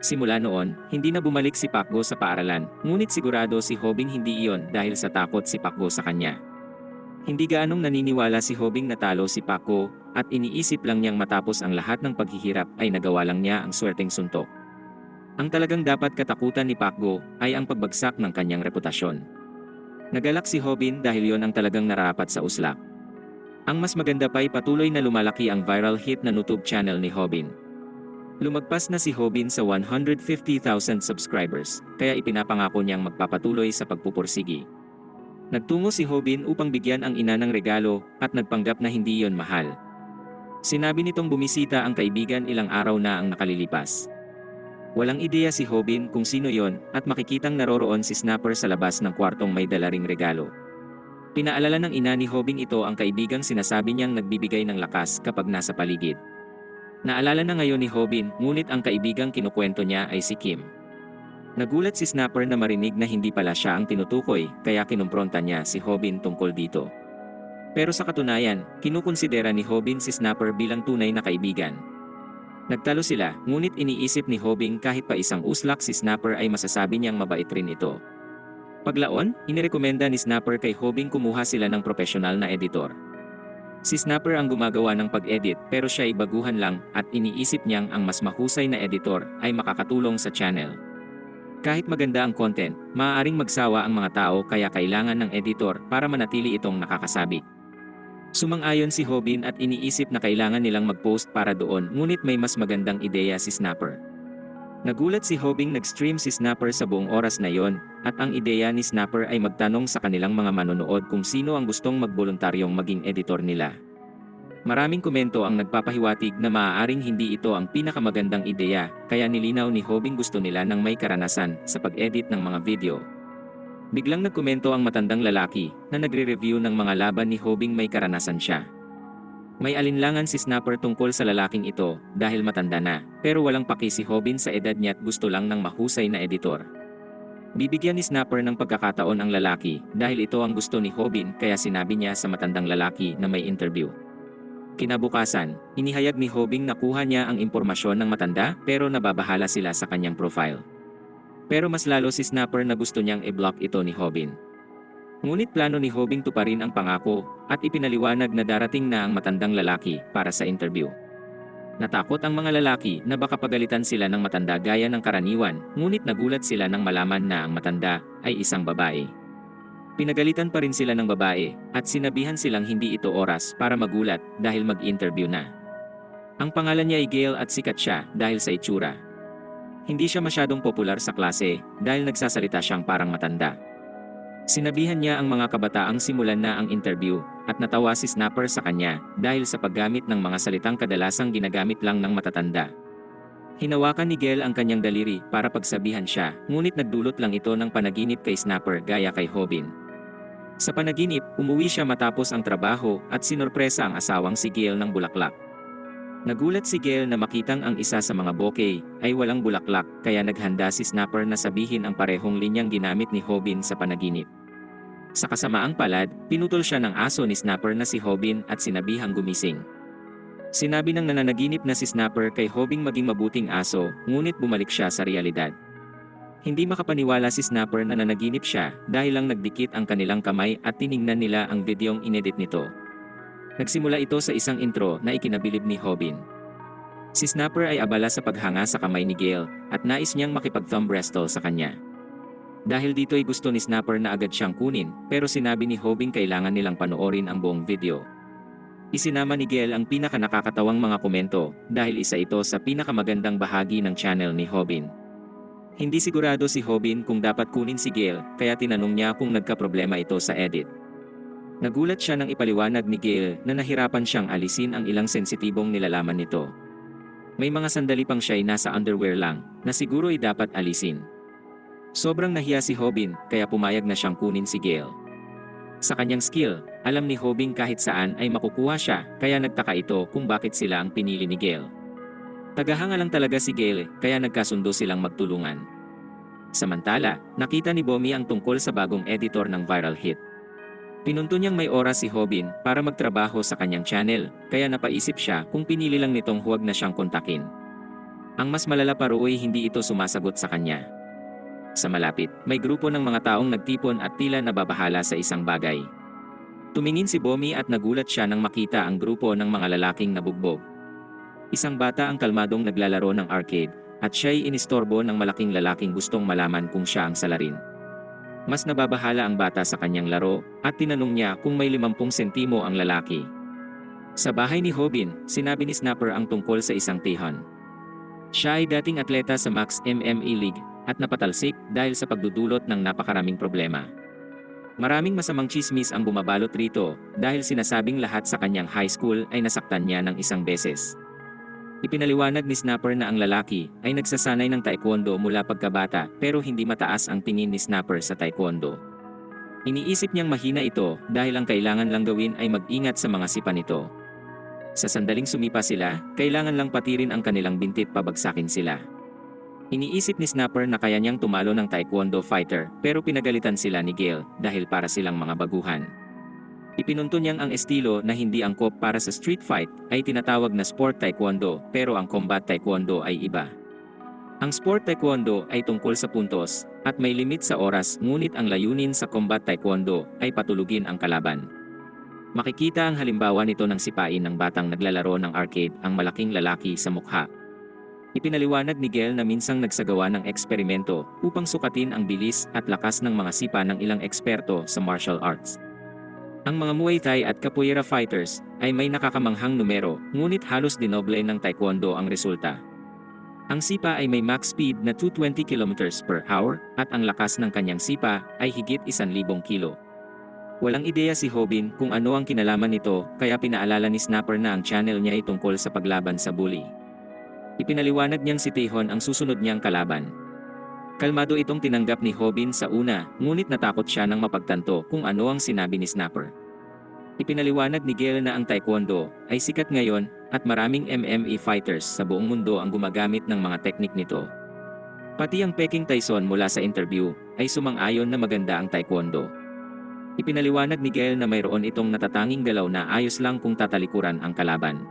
Simula noon, hindi na bumalik si Pakgo sa paaralan, ngunit sigurado si Hobing hindi iyon dahil sa takot si Pakgo sa kanya. Hindi gaanong naniniwala si Hobing na talo si Pakgo at iniisip lang niyang matapos ang lahat ng paghihirap ay nagawa lang niya ang swerteng suntok. Ang talagang dapat katakutan ni Pakgo ay ang pagbagsak ng kanyang reputasyon. Nagalak si Hobin dahil yon ang talagang narapat sa uslak. Ang mas maganda pa ay patuloy na lumalaki ang viral hit na YouTube channel ni Hobin. Lumagpas na si Hobin sa 150,000 subscribers, kaya ipinapangako niyang magpapatuloy sa pagpupursigi. Nagtungo si Hobin upang bigyan ang ina ng regalo at nagpanggap na hindi yon mahal. Sinabi nitong bumisita ang kaibigan ilang araw na ang nakalilipas. Walang ideya si Hobin kung sino yon at makikitang naroroon si Snapper sa labas ng kwartong may dalaring regalo. Pinaalala ng ina ni Hobing ito ang kaibigang sinasabi niyang nagbibigay ng lakas kapag nasa paligid. Naalala na ngayon ni Hobin, ngunit ang kaibigang kinukwento niya ay si Kim. Nagulat si Snapper na marinig na hindi pala siya ang tinutukoy, kaya kinumpronta niya si Hobin tungkol dito. Pero sa katunayan, kinukonsidera ni Hobin si Snapper bilang tunay na kaibigan. Nagtalo sila, ngunit iniisip ni Hobing kahit pa isang uslak si Snapper ay masasabi niyang mabait rin ito. Paglaon, inirekomenda ni Snapper kay Hobing kumuha sila ng profesional na editor. Si Snapper ang gumagawa ng pag-edit pero siya ay baguhan lang at iniisip niyang ang mas mahusay na editor ay makakatulong sa channel. Kahit maganda ang content, maaaring magsawa ang mga tao kaya kailangan ng editor para manatili itong nakakasabik. Sumang-ayon si Hobin at iniisip na kailangan nilang mag-post para doon, ngunit may mas magandang ideya si Snapper. Nagulat si Hobing nag-stream si Snapper sa buong oras na yon, at ang ideya ni Snapper ay magtanong sa kanilang mga manonood kung sino ang gustong magboluntaryong maging editor nila. Maraming komento ang nagpapahiwatig na maaaring hindi ito ang pinakamagandang ideya, kaya nilinaw ni Hobing gusto nila ng may karanasan sa pag-edit ng mga video. Biglang nagkomento ang matandang lalaki na nagre-review ng mga laban ni Hobing may karanasan siya. May alinlangan si Snapper tungkol sa lalaking ito dahil matanda na, pero walang paki si Hobin sa edad niya at gusto lang ng mahusay na editor. Bibigyan ni Snapper ng pagkakataon ang lalaki dahil ito ang gusto ni Hobin kaya sinabi niya sa matandang lalaki na may interview. Kinabukasan, inihayag ni Hobing na kuha niya ang impormasyon ng matanda pero nababahala sila sa kanyang profile. Pero mas lalo si Snapper na gusto niyang i-block ito ni Hobin. Ngunit plano ni Hobing tuparin ang pangako at ipinaliwanag na darating na ang matandang lalaki para sa interview. Natakot ang mga lalaki na baka pagalitan sila ng matanda gaya ng karaniwan, ngunit nagulat sila nang malaman na ang matanda ay isang babae. Pinagalitan pa rin sila ng babae at sinabihan silang hindi ito oras para magulat dahil mag-interview na. Ang pangalan niya ay Gale at sikat siya dahil sa itsura. Hindi siya masyadong popular sa klase dahil nagsasalita siyang parang matanda. Sinabihan niya ang mga kabataang simulan na ang interview at natawa si Snapper sa kanya dahil sa paggamit ng mga salitang kadalasang ginagamit lang ng matatanda. Hinawakan ni Gale ang kanyang daliri para pagsabihan siya, ngunit nagdulot lang ito ng panaginip kay Snapper gaya kay Hobin. Sa panaginip, umuwi siya matapos ang trabaho at sinorpresa ang asawang si Gale ng bulaklak. Nagulat si Gale na makitang ang isa sa mga bouquet ay walang bulaklak kaya naghanda si Snapper na sabihin ang parehong linyang ginamit ni Hobin sa panaginip. Sa kasamaang palad, pinutol siya ng aso ni Snapper na si Hobin at sinabihang gumising. Sinabi ng nananaginip na si Snapper kay Hobin maging mabuting aso, ngunit bumalik siya sa realidad. Hindi makapaniwala si Snapper na nanaginip siya dahil lang nagdikit ang kanilang kamay at tiningnan nila ang videong inedit nito. Nagsimula ito sa isang intro na ikinabilib ni Hobin. Si Snapper ay abala sa paghanga sa kamay ni Gale at nais niyang makipag-thumb wrestle sa kanya. Dahil dito ay gusto ni Snapper na agad siyang kunin, pero sinabi ni Hobin kailangan nilang panoorin ang buong video. Isinama ni Gale ang pinaka-nakakatawang mga komento dahil isa ito sa pinakamagandang bahagi ng channel ni Hobin. Hindi sigurado si Hobin kung dapat kunin si Gale kaya tinanong niya kung nagkaproblema ito sa edit. Nagulat siya nang ipaliwanag ni Gale na nahirapan siyang alisin ang ilang sensitibong nilalaman nito. May mga sandali pang siya'y nasa underwear lang na siguro ay dapat alisin. Sobrang nahiya si Hobin kaya pumayag na siyang kunin si Gale. Sa kanyang skill, alam ni Hobin kahit saan ay makukuha siya kaya nagtaka ito kung bakit sila ang pinili ni Gale. Tagahanga lang talaga si Gale kaya nagkasundo silang magtulungan. Samantala, nakita ni Bomi ang tungkol sa bagong editor ng viral hit. Pinunto niyang may oras si Hobin para magtrabaho sa kanyang channel kaya napaisip siya kung pinili lang nitong huwag na siyang kontakin. Ang mas malala pa ro'y hindi ito sumasagot sa kanya. Sa malapit, may grupo ng mga taong nagtipon at tila nababahala sa isang bagay. Tumingin si Bomi at nagulat siya nang makita ang grupo ng mga lalaking nabugbog. Isang bata ang kalmadong naglalaro ng arcade at siya'y inistorbo ng malaking lalaking gustong malaman kung siya ang salarin. Mas nababahala ang bata sa kanyang laro at tinanong niya kung may 50 sentimo ang lalaki. Sa bahay ni Hobin, sinabi ni Snapper ang tungkol sa isang tihon. Siya ay dating atleta sa Max MMA League at napatalsik dahil sa pagdudulot ng napakaraming problema. Maraming masamang chismis ang bumabalot rito dahil sinasabing lahat sa kanyang high school ay nasaktan niya ng isang beses. Ipinaliwanag ni Snapper na ang lalaki ay nagsasanay ng taekwondo mula pagkabata pero hindi mataas ang tingin ni Snapper sa taekwondo. Iniisip niyang mahina ito dahil ang kailangan lang gawin ay mag-ingat sa mga sipa nito. Sa sandaling sumipa sila, kailangan lang patirin ang kanilang bintit pabagsakin sila. Iniisip ni Snapper na kaya niyang tumalo ng taekwondo fighter pero pinagalitan sila ni Gale dahil para silang mga baguhan. Ipinunto niyang ang estilo na hindi angkop para sa street fight ay tinatawag na sport taekwondo pero ang combat taekwondo ay iba. Ang sport taekwondo ay tungkol sa puntos at may limit sa oras ngunit ang layunin sa combat taekwondo ay patulugin ang kalaban. Makikita ang halimbawa nito ng sipain ng batang naglalaro ng arcade ang malaking lalaki sa mukha. Ipinaliwanag ni Gale na minsang nagsagawa ng eksperimento upang sukatin ang bilis at lakas ng mga sipa ng ilang eksperto sa martial arts. Ang mga Muay Thai at Capoeira fighters ay may nakakamanghang numero, ngunit halos dinoble ng taekwondo ang resulta. Ang sipa ay may max speed na 220 km/h at ang lakas ng kanyang sipa ay higit 1,000 kilo. Walang ideya si Hobin kung ano ang kinalaman nito kaya pinaalala ni Snapper na ang channel niya ay tungkol sa paglaban sa bully. Ipinaliwanag niyang si Tehon ang susunod niyang kalaban. Kalmado itong tinanggap ni Hobin sa una, ngunit natakot siya nang mapagtanto kung ano ang sinabi ni Snapper. Ipinaliwanag ni Gale na ang taekwondo ay sikat ngayon at maraming MMA fighters sa buong mundo ang gumagamit ng mga teknik nito. Pati ang Peking Tyson mula sa interview ay sumang-ayon na maganda ang taekwondo. Ipinaliwanag ni Gale na mayroon itong natatanging galaw na ayos lang kung tatalikuran ang kalaban.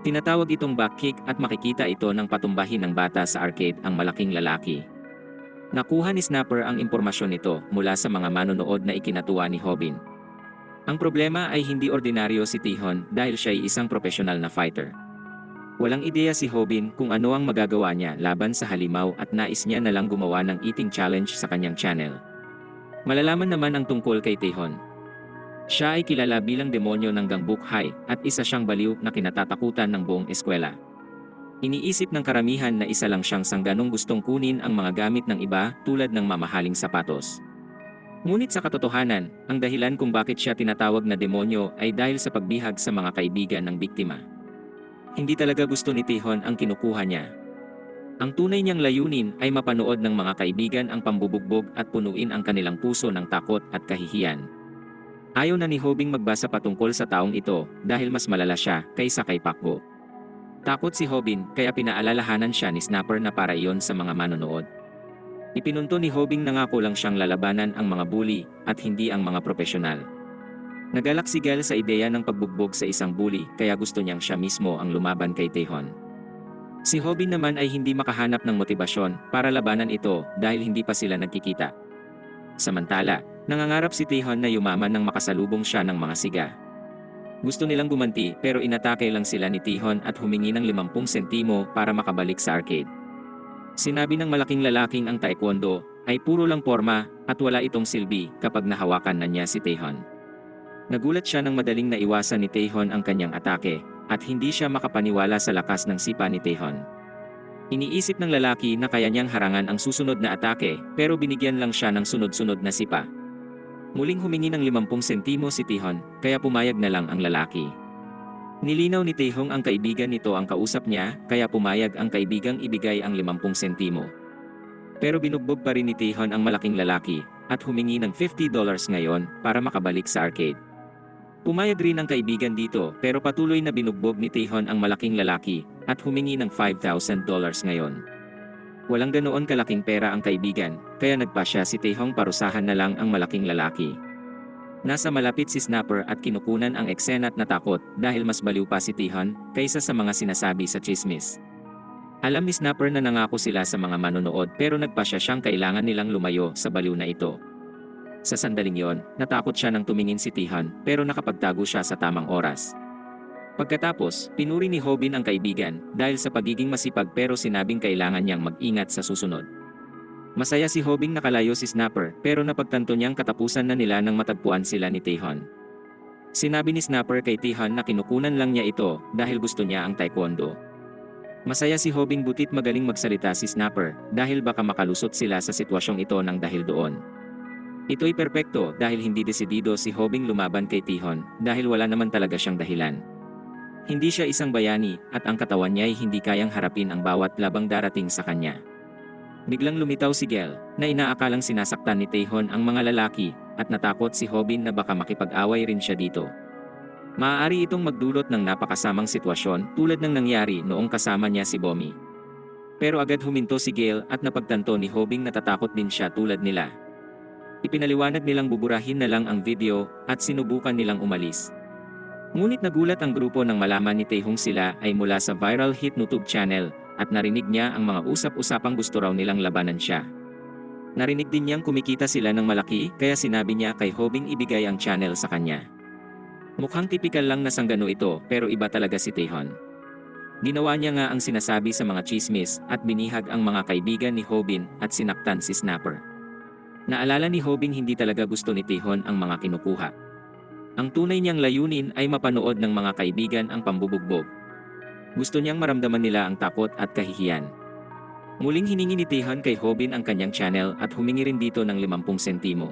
Tinatawag itong back kick at makikita ito ng patumbahin ng bata sa arcade ang malaking lalaki. Nakuha ni Snapper ang impormasyon nito mula sa mga manonood na ikinatuwa ni Hobin. Ang problema ay hindi ordinaryo si Tehon dahil siya ay isang profesional na fighter. Walang ideya si Hobin kung ano ang magagawa niya laban sa halimaw at nais niya na lang gumawa ng eating challenge sa kanyang channel. Malalaman naman ang tungkol kay Tehon. Siya ay kilala bilang demonyo ng Gangbuk High at isa siyang baliw na kinatatakutan ng buong eskwela. Iniisip ng karamihan na isa lang siyang sangganong gustong kunin ang mga gamit ng iba tulad ng mamahaling sapatos. Ngunit sa katotohanan, ang dahilan kung bakit siya tinatawag na demonyo ay dahil sa pagbihag sa mga kaibigan ng biktima. Hindi talaga gusto ni Taehon ang kinukuha niya. Ang tunay niyang layunin ay mapanood ng mga kaibigan ang pambubugbog at punuin ang kanilang puso ng takot at kahihiyan. Ayaw na ni Hobing magbasa patungkol sa taong ito dahil mas malala siya kaysa kay Pakgo. Takot si Hobin kaya pinaalalahanan siya ni Snapper na para iyon sa mga manonood. Ipinunto ni Hobing na ngako lang siyang lalabanan ang mga bully at hindi ang mga profesional. Nagalak si Gale sa ideya ng pagbugbog sa isang bully kaya gusto niyang siya mismo ang lumaban kay Taehon. Si Hobin naman ay hindi makahanap ng motibasyon para labanan ito dahil hindi pa sila nagkikita. Samantala, nangangarap si Taehon na yumaman nang makasalubong siya ng mga siga. Gusto nilang gumanti pero inatake lang sila ni Taehon at humingi ng 50 sentimo para makabalik sa arcade. Sinabi ng malaking lalaking ang taekwondo ay puro lang porma at wala itong silbi kapag nahawakan na niya si Taehon. Nagulat siya nang madaling naiwasan ni Taehon ang kanyang atake at hindi siya makapaniwala sa lakas ng sipa ni Taehon. Iniisip ng lalaki na kaya niyang harangan ang susunod na atake pero binigyan lang siya ng sunod-sunod na sipa. Muling humingi ng 50 sentimo si Taehon kaya pumayag na lang ang lalaki. Nilinaw ni Taehong ang kaibigan nito ang kausap niya kaya pumayag ang kaibigang ibigay ang 50 sentimo. Pero binugbog pa rin ni Taehon ang malaking lalaki at humingi ng $50 ngayon para makabalik sa arcade. Pumayag rin ang kaibigan dito pero patuloy na binugbog ni Taehon ang malaking lalaki at humingi ng $5,000 ngayon. Walang ganoon kalaking pera ang kaibigan kaya nagpasya si Taehong parusahan na lang ang malaking lalaki. Nasa malapit si Snapper at kinukunan ang eksena at natakot dahil mas baliw pa si Taehon kaysa sa mga sinasabi sa chismis. Alam ni Snapper na nangako sila sa mga manonood pero nagpasya siyang kailangan nilang lumayo sa baliw na ito. Sa sandaling yon, natakot siya nang tumingin si Taehon pero nakapagtago siya sa tamang oras. Pagkatapos, pinuri ni Hobin ang kaibigan dahil sa pagiging masipag pero sinabing kailangan niyang mag-ingat sa susunod. Masaya si Hobing nakalayo si Snapper pero napagtanto niyang katapusan na nila nang matagpuan sila ni Taehon. Sinabi ni Snapper kay Taehon na kinukunan lang niya ito dahil gusto niya ang taekwondo. Masaya si Hobing butit magaling magsalita si Snapper dahil baka makalusot sila sa sitwasyong ito nang dahil doon. Ito'y perpekto dahil hindi desidido si Hobing lumaban kay Taehon dahil wala naman talaga siyang dahilan. Hindi siya isang bayani at ang katawan niya ay hindi kayang harapin ang bawat labang darating sa kanya. Biglang lumitaw si Gale na inaakalang sinasaktan ni Taehon ang mga lalaki at natakot si Hobin na baka makipag-away rin siya dito. Maaari itong magdulot ng napakasamang sitwasyon tulad ng nangyari noong kasama niya si Bomi. Pero agad huminto si Gale at napagtanto ni Hobing natatakot din siya tulad nila. Ipinaliwanag nilang buburahin na lang ang video at sinubukan nilang umalis. Ngunit nagulat ang grupo nang malaman ni Taehong sila ay mula sa viral hit YouTube channel at narinig niya ang mga usap-usapang gusto raw nilang labanan siya. Narinig din niyang kumikita sila ng malaki kaya sinabi niya kay Hobing ibigay ang channel sa kanya. Mukhang tipikal lang na sanggano ito pero iba talaga si Taehon. Ginawa niya nga ang sinasabi sa mga chismis at binihag ang mga kaibigan ni Hobin at sinaktan si Snapper. Naalala ni Hobing hindi talaga gusto ni Taehon ang mga kinukuha. Ang tunay niyang layunin ay mapanood ng mga kaibigan ang pambubugbog. Gusto niyang maramdaman nila ang takot at kahihiyan. Muling hiningi ni Taehon kay Hobin ang kanyang channel at humingi rin dito ng 50 sentimo.